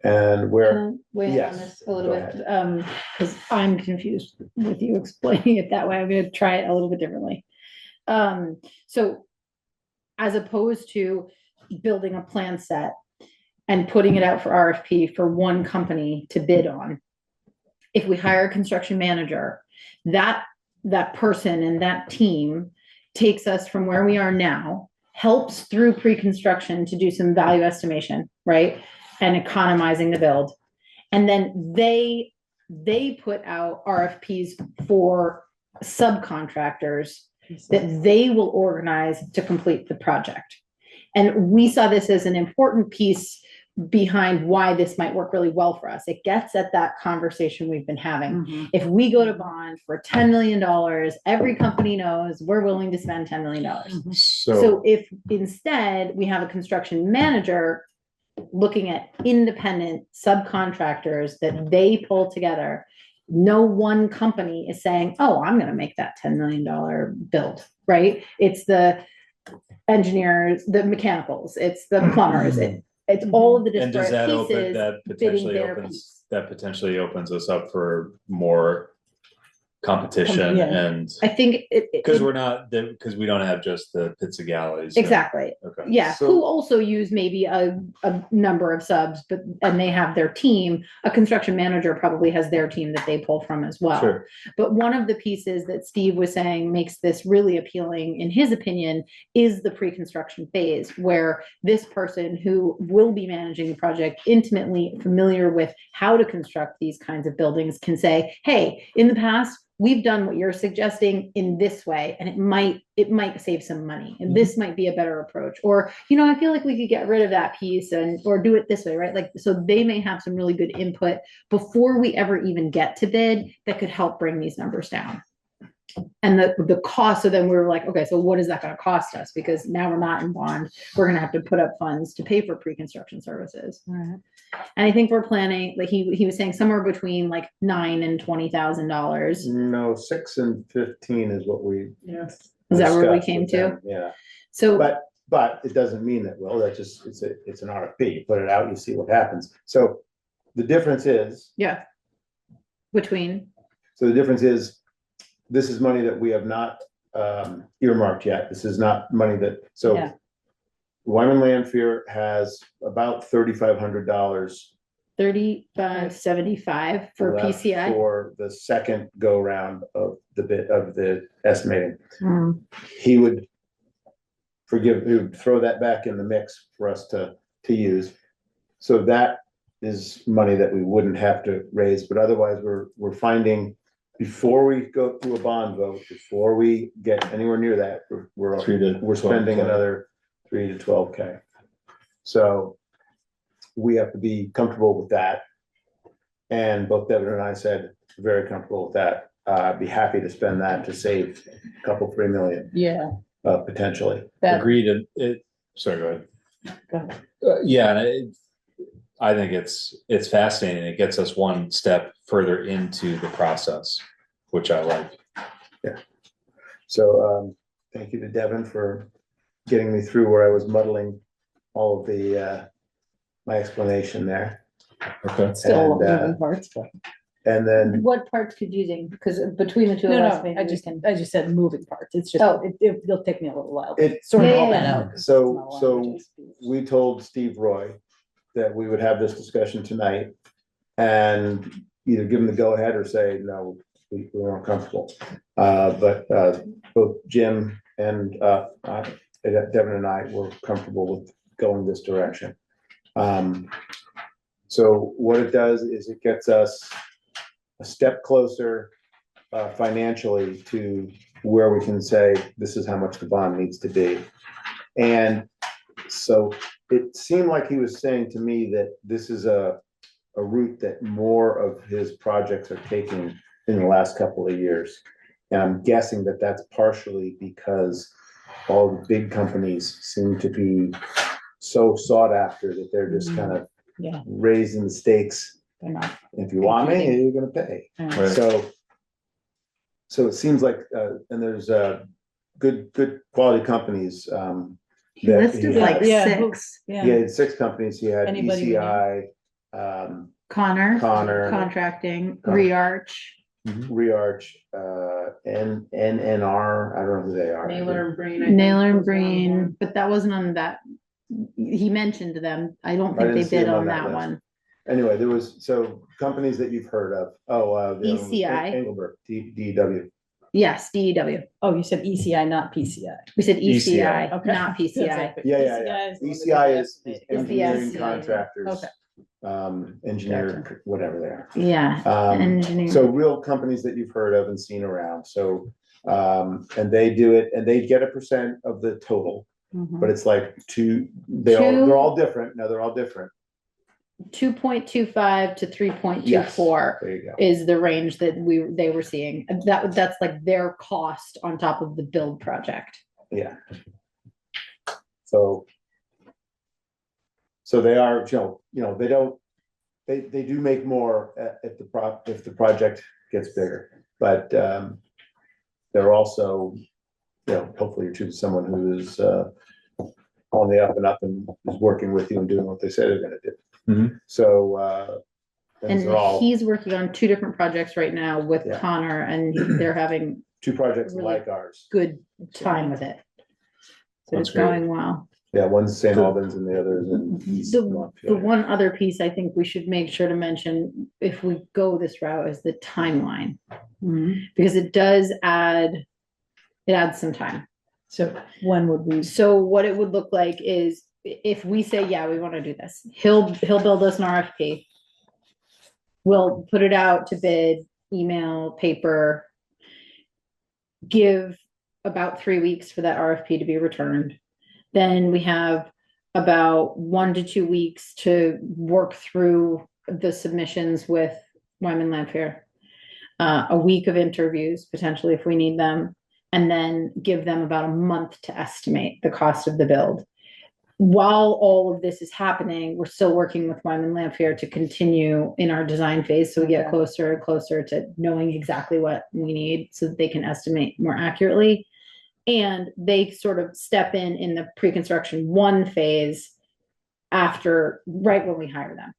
And where, Can I weigh in on yes, this a little go bit? Because I'm confused with you explaining it that way. I'm gonna try it a little bit differently. So as opposed to building a plan set and putting it out for RFP for one company to bid on, if we hire a construction manager, that person and that team takes us from where we are now, helps through pre-construction to do some value estimation, right? And economizing the build. And then they put out RFPs for subcontractors that they will organize to complete the project. And we saw this as an important piece behind why this might work really well for us. It gets at that conversation we've been having. If we go to bond for $10 million, every company knows we're willing to spend $10 million. So if instead we have a construction manager looking at independent subcontractors that they pull together, no one company is saying, oh, I'm going to make that $10 million build, right? It's the engineers, the mechanicals, it's the plumbers, it's all of the And does disparate that open, pieces that bidding potentially their opens, piece. that potentially opens us up for more competition Yeah. and, I think because we're not, because we don't have just the pizza galleys. exactly. Okay. Yeah, So- who also use maybe a number of subs, and they have their team. A construction manager probably has their team that they pull from as well. Sure. But one of the pieces that Steve was saying makes this really appealing, in his opinion, is the pre-construction phase, where this person who will be managing the project, intimately familiar with how to construct these kinds of buildings, can say, hey, in the past, we've done what you're suggesting in this way, and it might save some money, and this might be a better approach. Or, I feel like we could get rid of that piece or do it this way, right? Like, so they may have some really good input before we ever even get to bid that could help bring these numbers down. And the cost, so then we're like, okay, so what is that gonna cost us? Because now we're not in bond, we're gonna have to put up funds to pay for pre-construction services. Alright. And I think we're planning, like he was saying, somewhere between like $9,000 and $20,000. No, 6 and 15 is what we. Yes. Is that where we discussed came with to? them, Yeah, So, but it doesn't mean that, well, that's just, it's an RFP, you put it out, you see what happens. So the difference is, yeah. Between, this is money that we have not earmarked yet. This is not money that, so Yeah. Wyman Landfear has about $3,500 $3,575 for left PCI. for the second go round of the estimating. Hmm. He would he would throw that back in the mix for us to use. So that is money that we wouldn't have to raise, but otherwise we're finding, before we go through a bond vote, before we get anywhere near that, we're 3 to we're spending 12K. another 3 to 12K. So we have to be comfortable with that. And both Devin and I said, very comfortable with that. I'd be happy to spend that to save a couple, 3 million, Yeah, potentially. that, Agreed, and sorry, go ahead. go ahead. Yeah, and I think it's fascinating. It gets us one step further into the process, which I like. So, thank you to Devin for getting me through where I was muddling all of the, my explanation there. Okay. Still And, moving parts, but. And then, What part's confusing? Because between the two No, of us, no, maybe I we just, can. I just said moving parts. It's just, Oh. it'll take me a little while. to It- Sort Yeah, all yeah, that yeah. out. 'cause it's not a lot of so languages. we told Steve Roy that we would have this discussion tonight and either give him the go ahead or say, no, we weren't comfortable. But both Jim and Devin and I were comfortable with going this direction. So what it does is it gets us a step closer financially to where we can say, this is how much the bond needs to be. And so it seemed like he was saying to me that this is a route that more of his projects are taking in the last couple of years. And I'm guessing that that's partially because all the big companies seem to be so sought after that they're just kind of Yeah. raising the stakes. They're not. If you want me, you're gonna pay. Right. So it seems like, and there's good quality companies. He that listed he like has. Yeah, who- 6. He Yeah, had 6 companies. He had Anybody we know? ECI, Connor, Connor, contracting, Connor. Rearch. Rearch, NNR, I don't know who they are. Naylor and Breen. I think, Naylor and was one of them. Green, but that wasn't on that. He mentioned them. I don't I think didn't they see bid them on on that that list. one. Anyway, there was, so companies that you've heard of. Oh, the other one was ECI. Engelbert, DW. Yes, DEW. oh, you said ECI, not PCI. We said ECI. ECI, Okay. not PCI. Yeah. is the one that ECI did is the engineering SCI. contractors. Okay. Engineer, whatever they are. Yeah, engineer. So real companies that you've heard of and seen around, so, and they do it, and they get a percent of the total, Mhm. but it's like they're all different, no, they're all different. 2.25 to 3.24 There you go. is the range that they were seeing. That's like their cost on top of the build project. Yeah. So they are, they do make more if the project gets bigger, but they're also, hopefully you're choosing someone who is on the up and up and is working with you and doing what they say they're gonna do. Mhm. So And these And are all he's working on 2 different projects right now with Yeah. Connor, and they're having two projects really like ours. good time with it. So That's it's great. going well. Yeah, one's St. The- Albans and the other is in East The Montpelier. one other piece I think we should make sure to mention, if we go this route, is the timeline. Because it adds some time. So when would we, So what it would look like is if we say, yeah, we want to do this, he'll build us an RFP. We'll put it out to bid, email, paper. Give about 3 weeks for that RFP to be returned. Then we have about 1 to 2 weeks to work through the submissions with Wyman Lanfear. A week of interviews, potentially if we need them, and then give them about a month to estimate the cost of the build. While all of this is happening, we're still working with Wyman Lanfear to continue in our design phase, so we get Okay. closer and closer to knowing exactly what we need so that they can estimate more accurately. And they sort of step in the pre-construction 1 phase after, right when we hire them.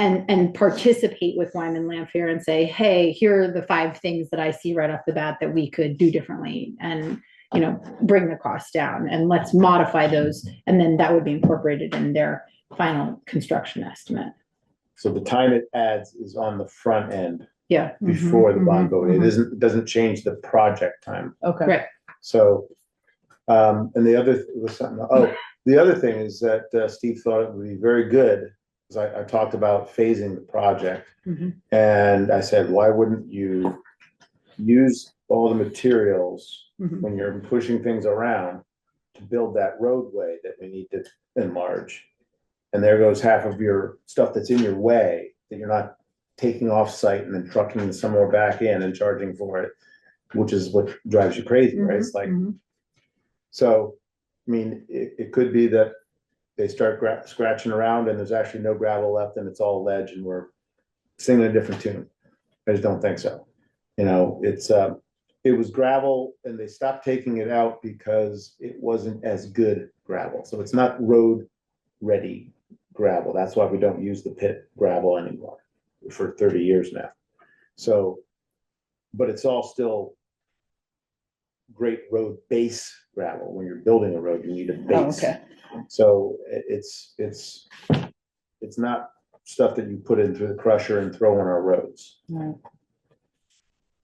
And participate with Wyman Lanfear and say, hey, here are the 5 things that I see right off the bat that we could do differently, and, you know, bring the cost down, and let's modify those. And then that would be incorporated in their final construction estimate. So the time it adds is on the front end Yeah. before the bond vote. It mhm. it doesn't change the project time. okay. Right. So, and the other was something, the other thing is that Steve thought it would be very good, because I talked about phasing the project. Mhm. And I said, why wouldn't you use all the materials Mhm. when you're pushing things around to build that roadway that we need to enlarge? And there goes half of your stuff that's in your way that you're not taking off site and then trucking somewhere back in and charging for it, which is what drives you crazy, right? It's like, Mhm. so, I mean, it could be that they start scratching around and there's actually no gravel left and it's all ledge and we're singing a different tune. I just don't think so. You know, it was gravel and they stopped taking it out because it wasn't as good gravel. So it's not road ready gravel. That's why we don't use the pit gravel anymore for 30 years now. So, but it's all still great road base gravel. When you're building a road, you need a base. okay. So it's not stuff that you put into the crusher and throw on our roads. Right.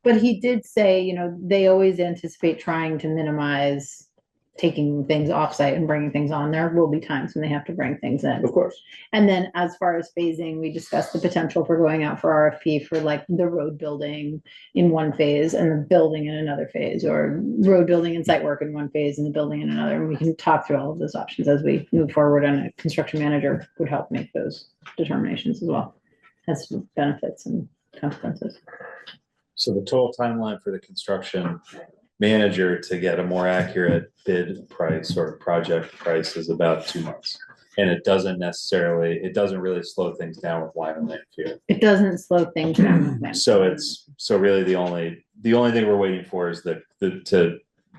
But he did say, you know, they always anticipate trying to minimize taking things offsite and bringing things on. There will be times when they have to bring things in. Of course. And then as far as phasing, we discussed the potential for going out for RFP for like the road building in 1 phase and the building in another phase, or road building and site work in 1 phase and the building in another. And we can talk through all of those options as we move forward, and a construction manager would help make those determinations as well. Has benefits and consequences. So the total timeline for the construction manager to get a more accurate bid price or project price is about 2 months. And it doesn't really slow things down with Wyman Lanfear. It doesn't slow things down. So really the only thing we're waiting for is to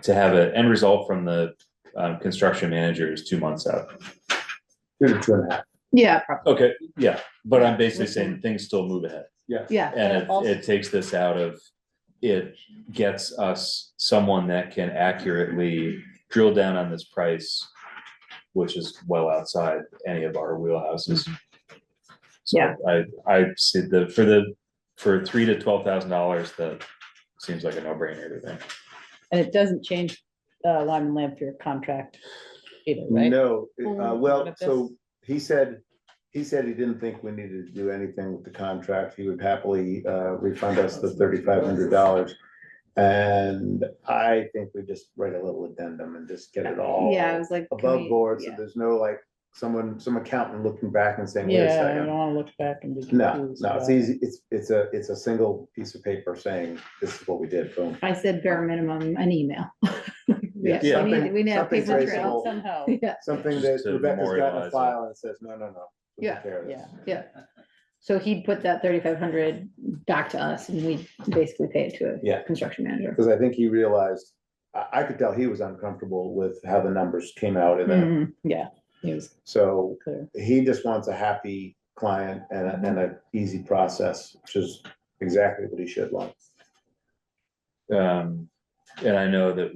have an end result from the construction manager is 2 months out. 2 to 2.5. Yeah, probably. Okay, yeah, but I'm basically saying things still move ahead. Yes. Yeah. And also- it takes this out of, it gets us someone that can accurately drill down on this price, which is well outside any of our wheelhouses. So Yeah. I see for $3,000 to $12,000, that seems like a no-brainer to me. And it doesn't change Lyman Lanfear contract either, right? No, What well, if so he said he didn't think we needed to do anything with the contract. He would happily refund us the $3,500. And I think we just write a little addendum and just get it all Yeah, I was like. can above we- board, so yeah. there's no like some accountant looking back and saying, wait a Yeah, I second. don't wanna look back and be No, confused. no, it's about it. easy. It's a single piece of paper saying, this is what we did, boom. I said bare minimum, an email. Yeah, Yeah, something- we need to have something paper traceable. trail. Somehow, Yeah, Something Just that to Rebecca's got in memorialize a it. file and it says, no, we'll Yeah, take care of this. yeah. yeah. So he'd put that 3,500 back to us and we basically pay it to Yeah. a construction manager. Because I think he realized, I could tell he was uncomfortable with how the numbers came out and then, Mhm. Yeah, it was so clear. he just wants a happy client and an easy process, which is exactly what he should want. And I know that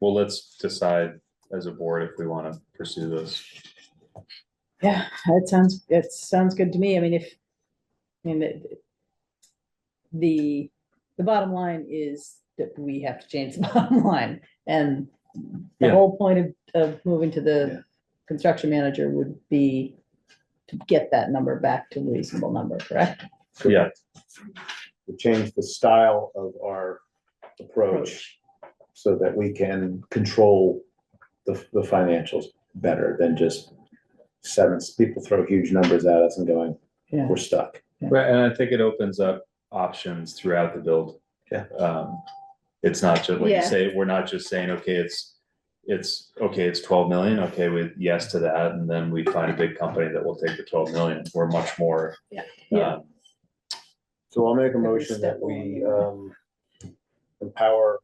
let's decide as a board if we wanna pursue this. Yeah, it sounds good to me. I mean, the bottom line is that we have to change the bottom line. And the Yeah. whole point of moving to Yeah. the construction manager would be to get that number back to a reasonable number, correct? Yeah, To change the style of our approach so that we can control the financials better than just people throw huge numbers at us and going, Yeah. we're stuck. right, and I think it opens up options throughout the build. Yeah. It's not just, like you Yeah. say, we're not just saying, okay, it's 12 million, okay, with yes to that, and then we find a big company that will take the 12 million. We're much more. Yeah. um, So I'll make a Every motion step that we along empower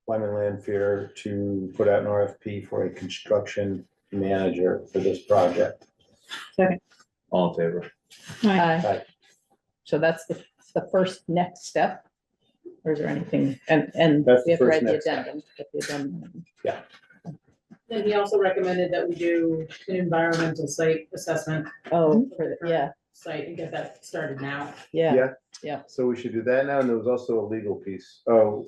Lyman Landfair to put out an RFP for a construction manager for this project. All in favor? Aye. So that's the first next step? Or is there anything, and That's the we have to first write the next step. addendum, get the addendum. And he also recommended that we do an environmental site assessment Oh, for the yeah, current site and get that started now. yeah, So we should do that now, and there was also a legal piece. Oh.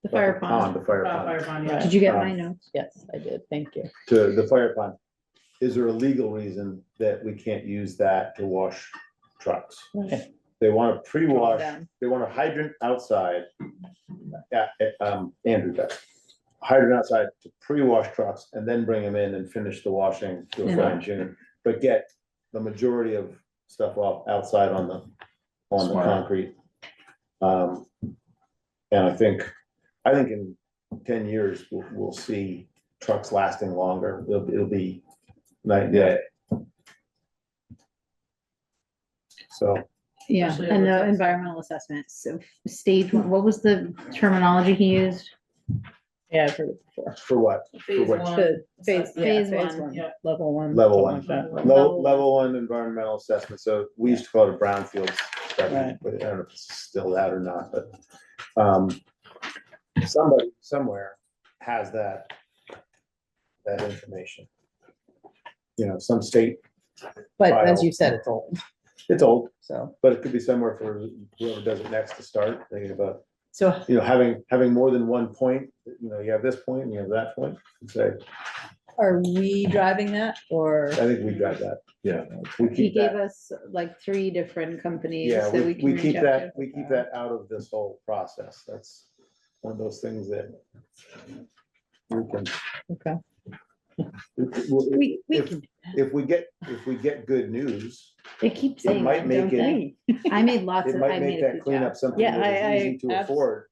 The fire pond. The fire Fire pond. bond, yeah. Right. Did you get my notes? yes, I did, thank you. To the fire pond. Is there a legal reason that we can't use that to wash trucks? Okay. They want a pre-wash, Down. they want a hydrant outside. Yeah, Andrew does. Hydrant outside to pre-wash trucks and then bring them in and finish the washing to a Yeah. fine tune. But get the majority of stuff off outside on the Smart. concrete. And I think in 10 years, we'll see trucks lasting longer. It'll be night and day. So Yeah, Especially and over the text. environmental assessment, so stage one, what was the terminology he used? Yeah, I've heard it before. for what? Phase what? one. The phase, yeah, Phase phase one. one, Yeah. level one. Level something one. like that. Level one environmental assessment. So we used to call it a brownfield study, Right. but I don't know if it's still that or not, but somebody somewhere has that information. You know, some state, But as file. you said, it's old, it's old, so, but it could be somewhere for whoever does it next to start thinking about, so you know, having more than one point, you know, you have this point and you have that point. And say, are we driving that, or? I think we got that. Yeah. We He keep gave that. us like 3 different companies Yeah, that we can we reach keep out that, to. we keep that out of this whole process. That's one of those things that we can. Okay. If We can, if we get good news, They keep it saying might that, make don't they? I made lots it of, might I make made a that few cleanup jobs. something Yeah, that is easy to abs- afford.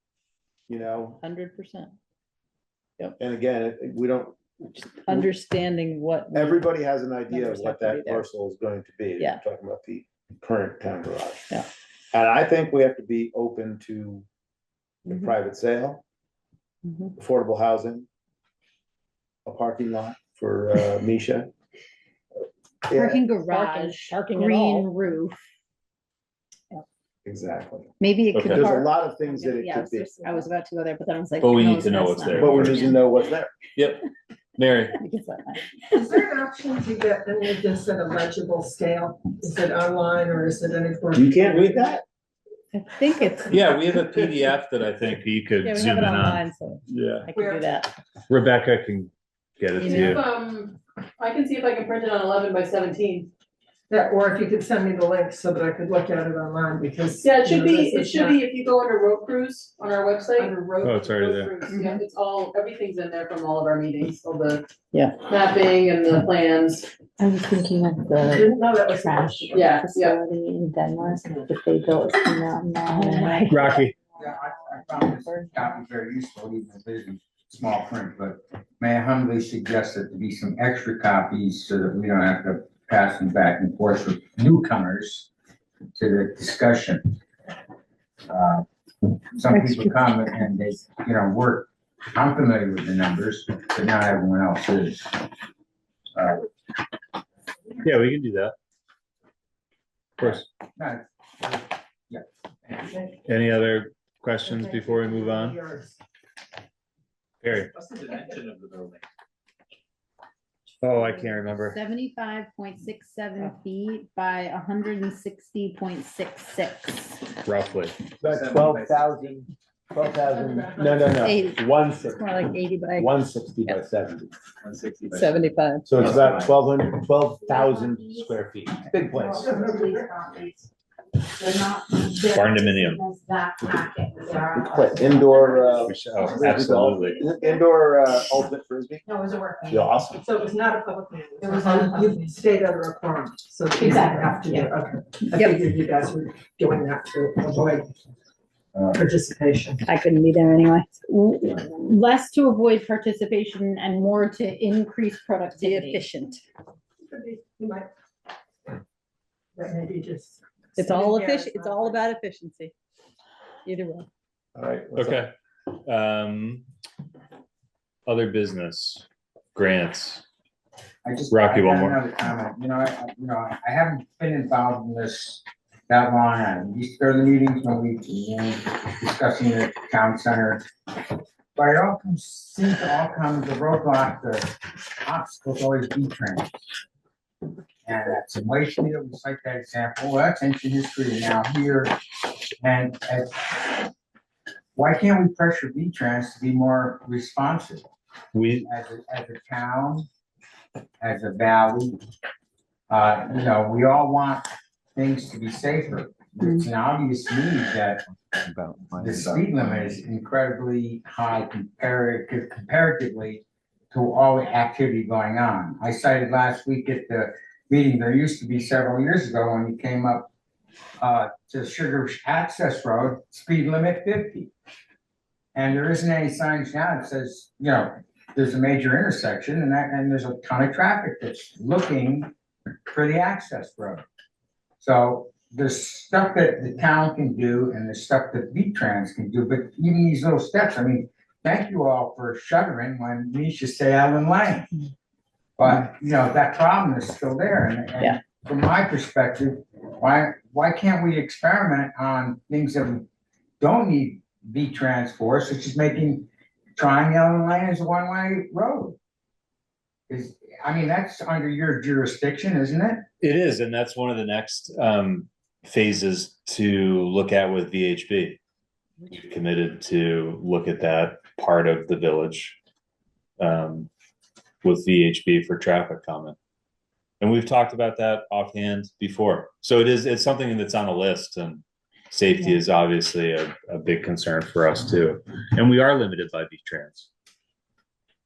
You know, 100%, and again, we don't, understanding what. everybody has an idea of Numbers what have to be that there. parcel is going to be. Yeah. We're talking about the current town garage. Yeah. And I think we have to be open to the Mhm. private sale, Mhm. affordable housing, a parking lot for Misha. Yeah, Parking garage, parking at green all. roof, exactly. maybe it Okay. could There's a park. lot of things that it Yeah, could be, I was about to go there, but then I was like. But we no, need to know that's what's not there but we right. need to know what's there. Yep. Mary, You can say that. Is there an option to get any of this at a legible scale? Is it online or is it any? You can't read that? I think it's. yeah, we have a PDF that I think you could Yeah, we zoom have in it on. online, so Yeah, I can do that. Rebecca can get it to If, you. I can see if I can print it on 11 by 17. Yeah, or if you could send me the link so that I could look at it online because. Yeah, it should be, this it is should not be, if you go under road crews on our website. Under road. Oh, it's already there. Road crews, yeah, it's all, everything's in there from all of our meetings, all the. Yeah. Mapping and the plans. I was thinking of I the didn't know that was. trash Yeah, yeah. facility in Denmark, if they built a mountain on it. Rocky, Yeah, I found this copy very useful, even if it isn't small print, but may I humbly suggest that there be some extra copies so that we don't have to pass them back and forth with newcomers to the discussion. Some people come and they, you know, I'm familiar with the numbers, but not everyone else is. Yeah, we can do that. Of course. No, Any other questions before we move on? Harry? What's the dimension of the building? Oh, I can't remember. 75.67 feet by 160.66. Roughly. About 12,000, no, Eighty. 160, More like 80 by 160 by 70. 160 by 75. So it's about 12,000 square feet, big place. Barn dominium. Big place. Indoor, We should- oh, absolutely. indoor, ultimate frisbee, No, it was a work. yeah, awesome. So it was not a public meeting. It was not a public You meeting. stayed under a quorum, so you didn't have to do, okay. I figured you guys were doing that to avoid participation. I couldn't be there anyway. Less to avoid participation and more to increase Be productivity. efficient. Could be, you might. That maybe just. It's all sitting here efficient. is It's not all like- about efficiency. Either way. All right. what's up? Okay. Other business, grants. I just. Rocky, I one got more. another comment. I haven't been involved in this that long. I used to go to the meetings when we discussing the town center. But it all seems to all come, the roadblock, the obstacles always be trains. And that's in Wakefield, we cite that example, well, that's ancient history now here. And why can't we pressure V-Trans to be more responsive We, as a town, as a valley? We all want things to be safer. It's an obvious need that the speed limit is incredibly high comparatively to all the activity going on. I cited last week at the meeting, there used to be several years ago when you came up to Sugar Access Road, speed limit 50. And there isn't any signs now that says, there's a major intersection and there's a ton of traffic that's looking for the access road. So there's stuff that the town can do and there's stuff that V-Trans can do, but even these little steps, thank you all for shuddering when we should say Ellen Lane. But, that problem is still there. And from my perspective, why can't we experiment on things that we don't need V-Trans for, such as trying Ellen Lane as a one-way road? That's under your jurisdiction, isn't it? it is, and that's one of the next phases to look at with VHB. We've committed to look at that part of the village with VHB for traffic comment. And we've talked about that offhand before. So it's something that's on the list, and safety is obviously a big concern for us too. And we are limited by V-Trans.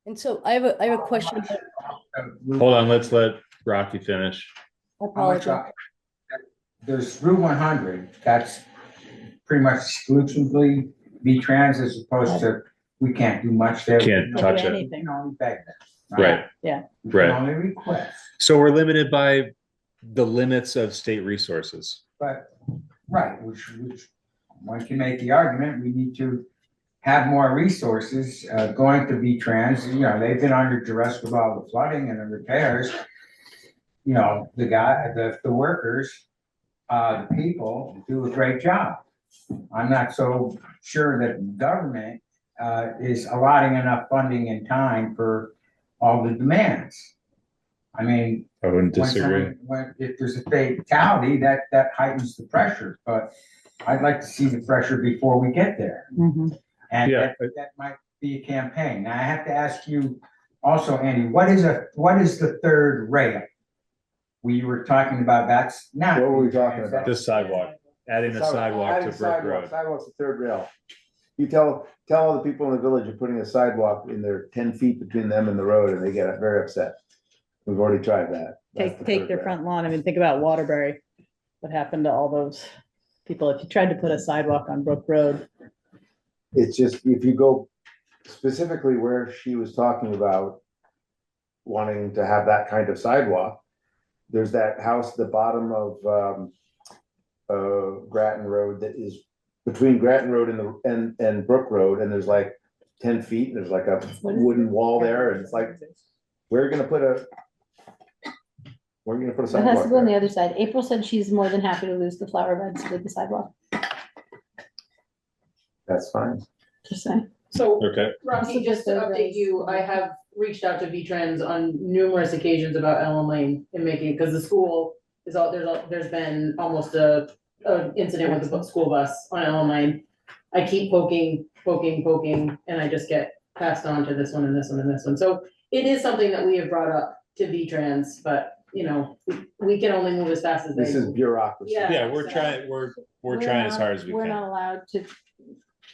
And so I have a question. Hold on, let's let Rocky finish. I apologize. There's Route 100, that's pretty much exclusively V-Trans as opposed to, we can't do much there. Can't touch it. Anything. We can only beg them. Right. Yeah. We can Right. only request, So we're limited by the limits of state resources. but, which one can make the argument, we need to have more resources, going to V-Trans, they've been under duress with all the flooding and the repairs. The workers, the people do a great job. I'm not so sure that government, is allotting enough funding and time for all the demands. I wouldn't disagree. If there's a fatality, that heightens the pressure, but I'd like to see the pressure before we get there. Mhm. And Yeah. that might be a campaign. Now, I have to ask you also, Andy, what is the third rail? We were talking about, that's not. What were we talking about? This sidewalk, adding a sidewalk to Brook Road. Sidewalk's the third rail. You tell all the people in the village you're putting a sidewalk in there 10 feet between them and the road, and they get very upset. We've already tried that. That's the Take third their rail. front lawn. Think about Waterbury. What happened to all those people? If you tried to put a sidewalk on Brook Road, It's just, if you go specifically where she was talking about wanting to have that kind of sidewalk, there's that house at the bottom of Grattan Road that is between Grattan Road and Brook Road, and there's like 10 feet, and there's like a wooden wall there, and it's like, we're gonna put Where are you gonna put a It has to sidewalk go on the there? other side. April said she's more than happy to lose the flower beds with the sidewalk. That's fine. Just saying. So Okay, Roxy, This is just to just a update raise. you, I have reached out to V-Trans on numerous occasions about Ellen Lane and making, because the school is all, there's been almost a incident with the school bus on Ellen Lane. I keep poking, and I just get passed on to this one and this one and this one. So it is something that we have brought up to V-Trans, but, you know, we can only move as fast as they This is move. bureaucracy. Yeah. yeah, we're trying as not- hard as we We're can. not allowed to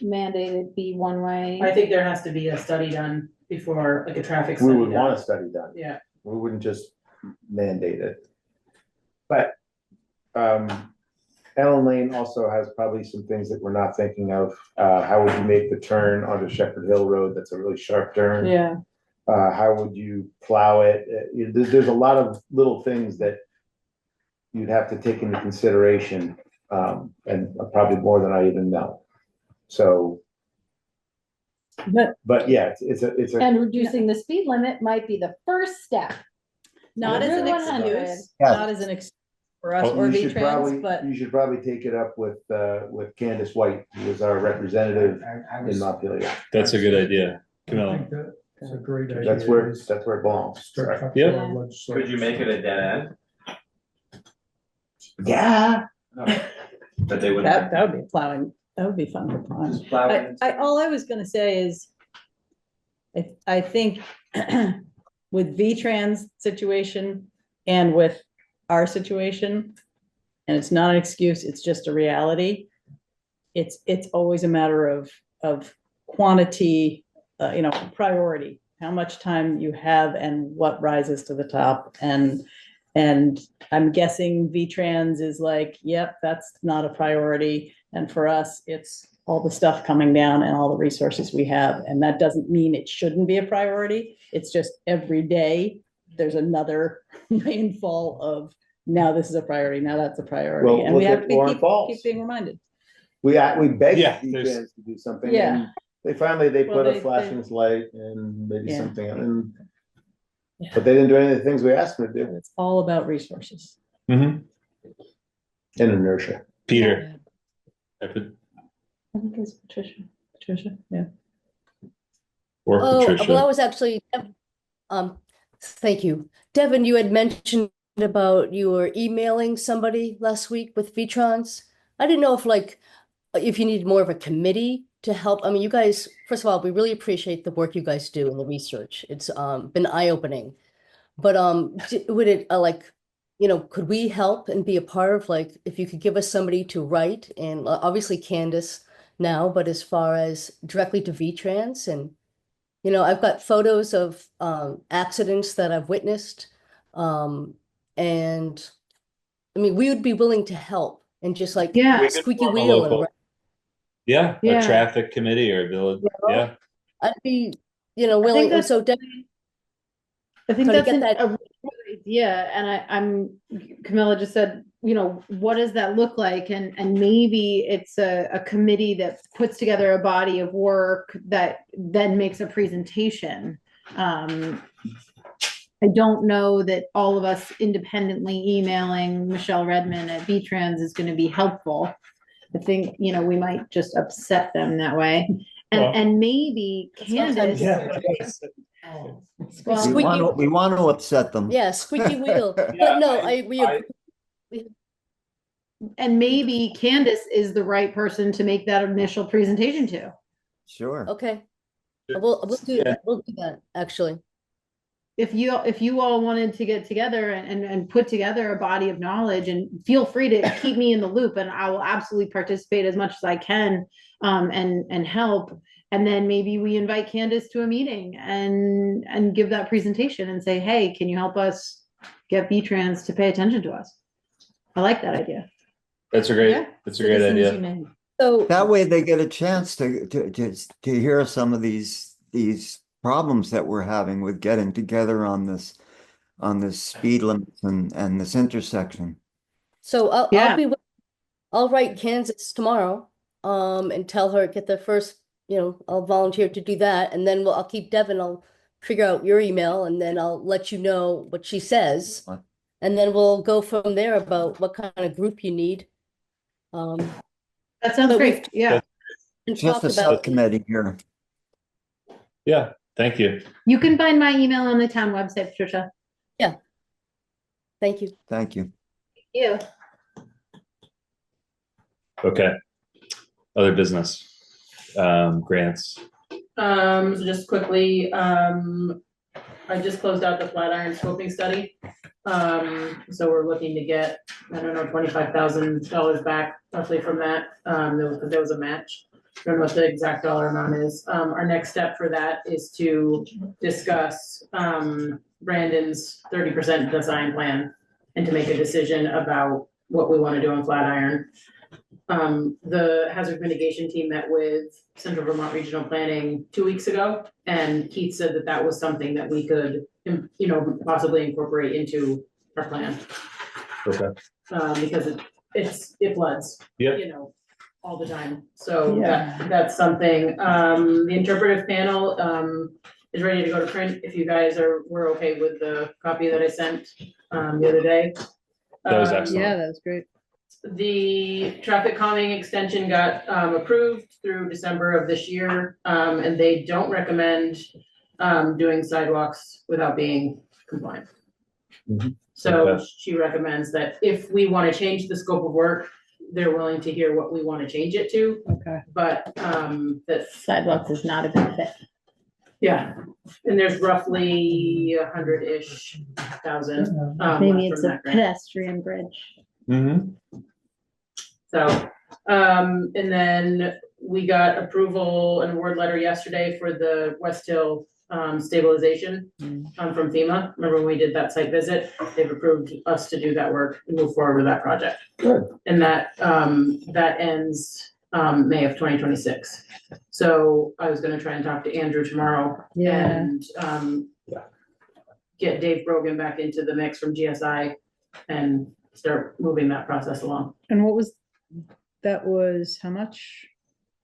mandate it be one way. I think there has to be a study done before, like a traffic We study would want done. a study done. Yeah, We wouldn't just mandate it. But, Ellen Lane also has probably some things that we're not thinking of. How would you make the turn onto Shepherd Hill Road? That's a really sharp turn. Yeah, How would you plow it? There's a lot of little things that you'd have to take into consideration, and probably more than I even know. So, but yeah, it's a, And reducing the speed limit might be the first step. not as an Route 100. excuse, not as an excuse for us or you should V-Trans, probably, but you should probably take it up with Candace White, who is our representative I in was. Montpelier. That's a good idea. I Camilla. think That's a great idea. That's where it belongs. Start up Yep. our legislature. Could you make it a dead Yeah. end? But they would. that would be plowing, that would be fun for plowing. Just plow it. All I was gonna say is, I think with V-Trans situation and with our situation, and it's not an excuse, it's just a reality. It's always a matter of quantity, priority, how much time you have and what rises to the top. And I'm guessing V-Trans is like, yep, that's not a priority. And for us, it's all the stuff coming down and all the resources we have. And that doesn't mean it shouldn't be a priority. It's just every day, there's another rainfall of, now this is a priority, now that's a priority. Well, And we look have at to Lauren keep Falls. being reminded. We begged Yeah, V-Trans to do something. Yeah. And they finally, they Well, put a they- flashing light and maybe Yeah. something, and, Yeah. but they didn't do any of the things we asked them to do. It's all about resources. Mm-hmm. And inertia. Peter. I put- I think it's Patricia, yeah. Or Oh, well, I Patricia. was actually, thank you. Devin, you had mentioned about you were emailing somebody last week with V-Trans. I didn't know if you need more of a committee to help. I mean, you guys, first of all, we really appreciate the work you guys do and the research. It's been eye-opening. But would it could we help and be a part of, if you could give us somebody to write, and obviously Candace now, but as far as directly to V-Trans, and I've got photos of accidents that I've witnessed. And I mean, we would be willing to help and just Yeah. We could squeaky form a wheel. local- Yeah, Yeah. a traffic committee or a village, yeah. I'd be, willing, and that's- so Debbie, I think So to that's get that- a really good idea, and Camilla just said, what does that look like? And maybe it's a committee that puts together a body of work that then makes a presentation. I don't know that all of us independently emailing Michelle Redmond at V-Trans is gonna be helpful. I think, we might just upset them that way. Well- And maybe Candace. Well, Squeaky- We want to upset them. yeah, squeaky wheel. Yeah, But no, we I- agree. And maybe Candace is the right person to make that initial presentation to. Sure. Okay. We'll do Yeah. that. We'll do that, actually. If you all wanted to get together and put together a body of knowledge, and feel free to keep me in the loop, and I will absolutely participate as much as I can, and help. And then maybe we invite Candace to a meeting and give that presentation and say, hey, can you help us get V-Trans to pay attention to us? I like that idea. That's a great, Yeah. that's a great idea. So, That way they get a chance to hear some of these problems that we're having with getting together on this speed limits and this intersection. so Yeah. I'll write Kansas tomorrow, and tell her, get the first, I'll volunteer to do that, and then I'll keep Devin, I'll figure out your email, and then I'll let you know what she says. And then we'll go from there about what kind of group you need. That sounds So great, yeah. And Just talk a about, subcommittee here. Yeah, thank you. You can find my email on the town website, Patricia. thank you. Thank you. You. Okay. Other business, grants. So just quickly, I just closed out the Flatiron scoping study. So we're looking to get, I don't know, $25,000 back roughly from that, there was a match. I don't know what the exact dollar amount is. Our next step for that is to discuss, Brandon's 30% design plan and to make a decision about what we wanna do in Flatiron. The hazard mitigation team met with Central Vermont Regional Planning 2 weeks ago, and Keith said that that was something that we could, possibly incorporate into our plan. Okay. Because it floods. Yep. All the time, so Yeah. that's something. The interpretive panel, is ready to go to print, if you guys were okay with the copy that I sent, the other day. That was excellent. Yeah, that was great. The traffic calming extension got approved through December of this year, and they don't recommend doing sidewalks without being compliant. Mhm. So Okay. she recommends that if we want to change the scope of work, they're willing to hear what we want to change it to, Okay. but that, Sidewalks is not a good fit. yeah. And there's roughly 100-ish thousand. Maybe left it's from a that grant. pedestrian bridge. Mm-hmm. So, and then we got approval and award letter yesterday for the West Hill stabilization from FEMA. Remember when we did that site visit? They've approved us to do that work and move forward with that project. Good. And that ends May of 2026. So I was gonna try and talk to Andrew tomorrow Yeah. and get Dave Brogan back into the mix from GSI and start moving that process along. And that was how much?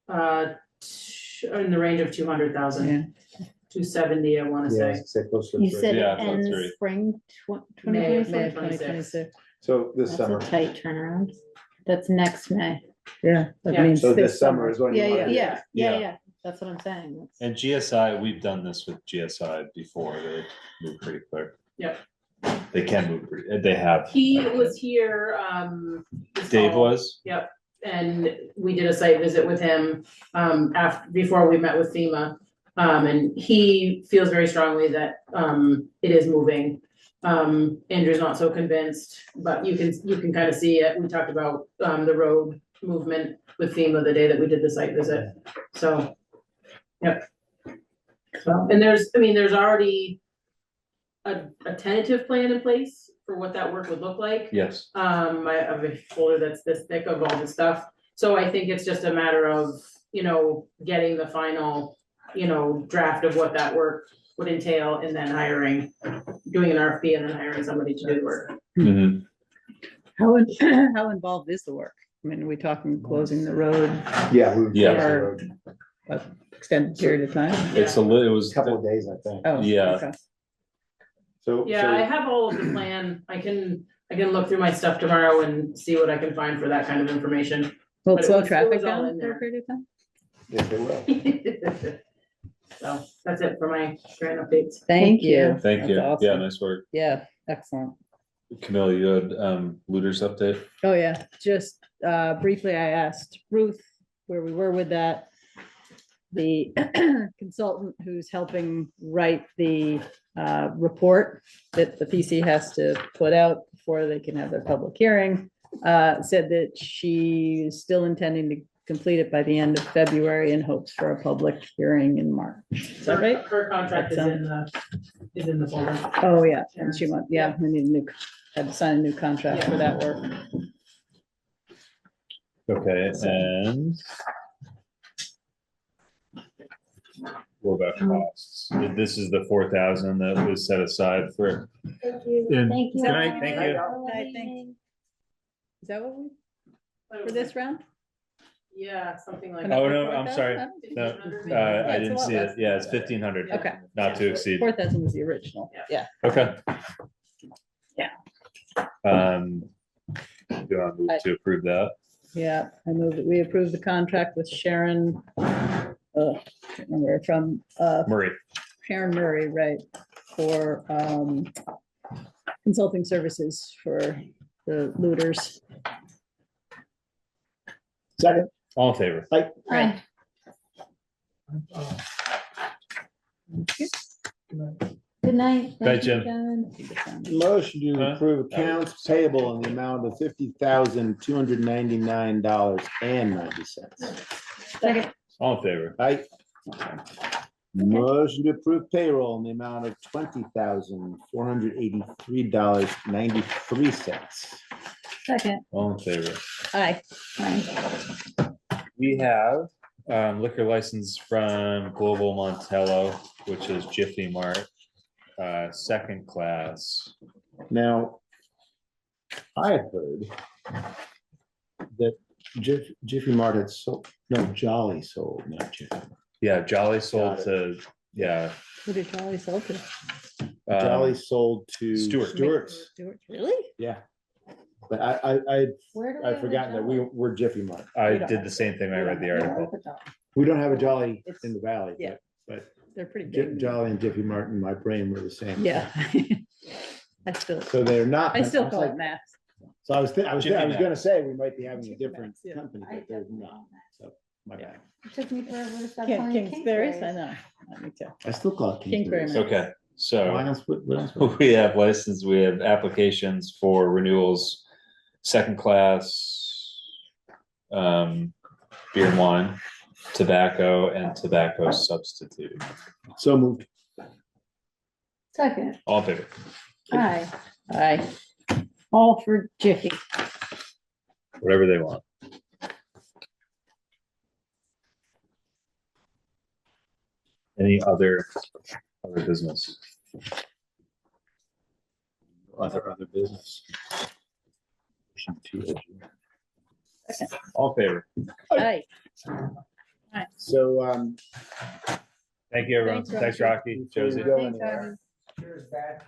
In the range of 200,000, Yeah. 270, I wanna Yeah, say. say close to You three. said Yeah, it that's ends right. spring May of 2026? May of 2026. 2026. So this That's summer. a tight turnaround. That's next May. Yeah, that Yeah. means So this summer is when you Yeah, want yeah, to. yeah, Yeah. yeah, yeah. That's what I'm saying. That's- And GSI, we've done this with GSI before. They move pretty quick. Yep. They can move pretty, they have. He was here, this Dave fall. was? Yep, and we did a site visit with him, before we met with FEMA. And he feels very strongly that, it is moving. Andrew's not so convinced, but you can kind of see it. We talked about, the road movement with FEMA the day that we did the site visit, so. Yep. So, and there's already a tentative plan in place for what that work would look like. Yes. I have a folder that's this thick of all the stuff, so I think it's just a matter of, getting the final, draft of what that work would entail, and then doing an RFP and then hiring somebody to do the work. Mm-hmm. How involved is the work? I mean, are we talking closing the road Yeah. we- Yeah. for an extended period of time? It's it was, Couple of days, I think. Oh, Yeah. okay. So. Yeah, I have all of the plan, I can look through my stuff tomorrow and see what I can find for that kind of information. Will But it it slow was traffic all down in for a there. period of time? Yes, they will. So, that's it for my grant updates. Thank you. thank That's you. Yeah, awesome. nice work. Yeah, excellent. Camille, you had, looters update? Oh, yeah, just briefly, I asked Ruth where we were with that. The consultant who's helping write the report that the PC has to put out before they can have their public hearing, said that she is still intending to complete it by the end of February and hopes for a public hearing in March. Is that right? Her contract is in the folder. Oh, yeah, and she went, yeah, we need had to sign a new contract for that work. Okay, and what about costs? This is the 4,000 that was set aside for. Thank you. Thank you. Good night, thank you. I think- Is that what for this round? Yeah, something like. Oh, no, I'm sorry. No, $1,500. I didn't see it. Yeah, it's 1,500. Okay. Not to exceed. 4,000 was the original, yeah. Okay. Do you want to move to approve that? Yeah, I move that we approve the contract with Sharon, can't remember, from, Murray, Sharon Murray, right, for, consulting services for the looters. Second, all in favor? Aye. Good night. Night, Thank you, Jim. Jen. motion to Huh? approve accounts payable in the amount of $50,299.90. Second. All in favor? Aye. Motion to approve payroll in the amount of $20,483.93. Second. All in favor? Aye. Aye. We have liquor license from Global Montello, which is Jiffy Mart, second class. Now, I had heard that Jiffy Mart had sold, no, Jolly sold, not Jiffy. Yeah, Jolly sold Got to, yeah. Who did Charlie sell to? Jolly sold to Stewart. Stewart's, Really? yeah. But Where do we I'd have a forgotten that we're Jiffy Mart. I did the same thing when I read the article. We don't have a Jolly It's- in the valley, yeah. but They're pretty J- big. Jolly and Jiffy Mart in my brain were the same. Yeah. I still, So they're not. I still was call like- it Max. So I was Jiffy Mart. gonna say we might be having a different Yeah. company, but they're not, so my bad. It took me forever to stop King- calling it Kingsbury's, I Kingsbury's. know. Me too. I still call it Kingsbury Kingsbury's. Okay, Why so else, what else? we have license, we have applications for renewals, second class, beer and wine, tobacco and tobacco substitute. So moved. Second. All in favor? Aye. Aye. All for Jiffy. Whatever they want. Any other business? Other business. All in favor? Aye. So, Thank you, everyone. Thanks, Thanks, Rocky, before we Josie. go Thanks, anywhere, Robbie. Cheers, Pat.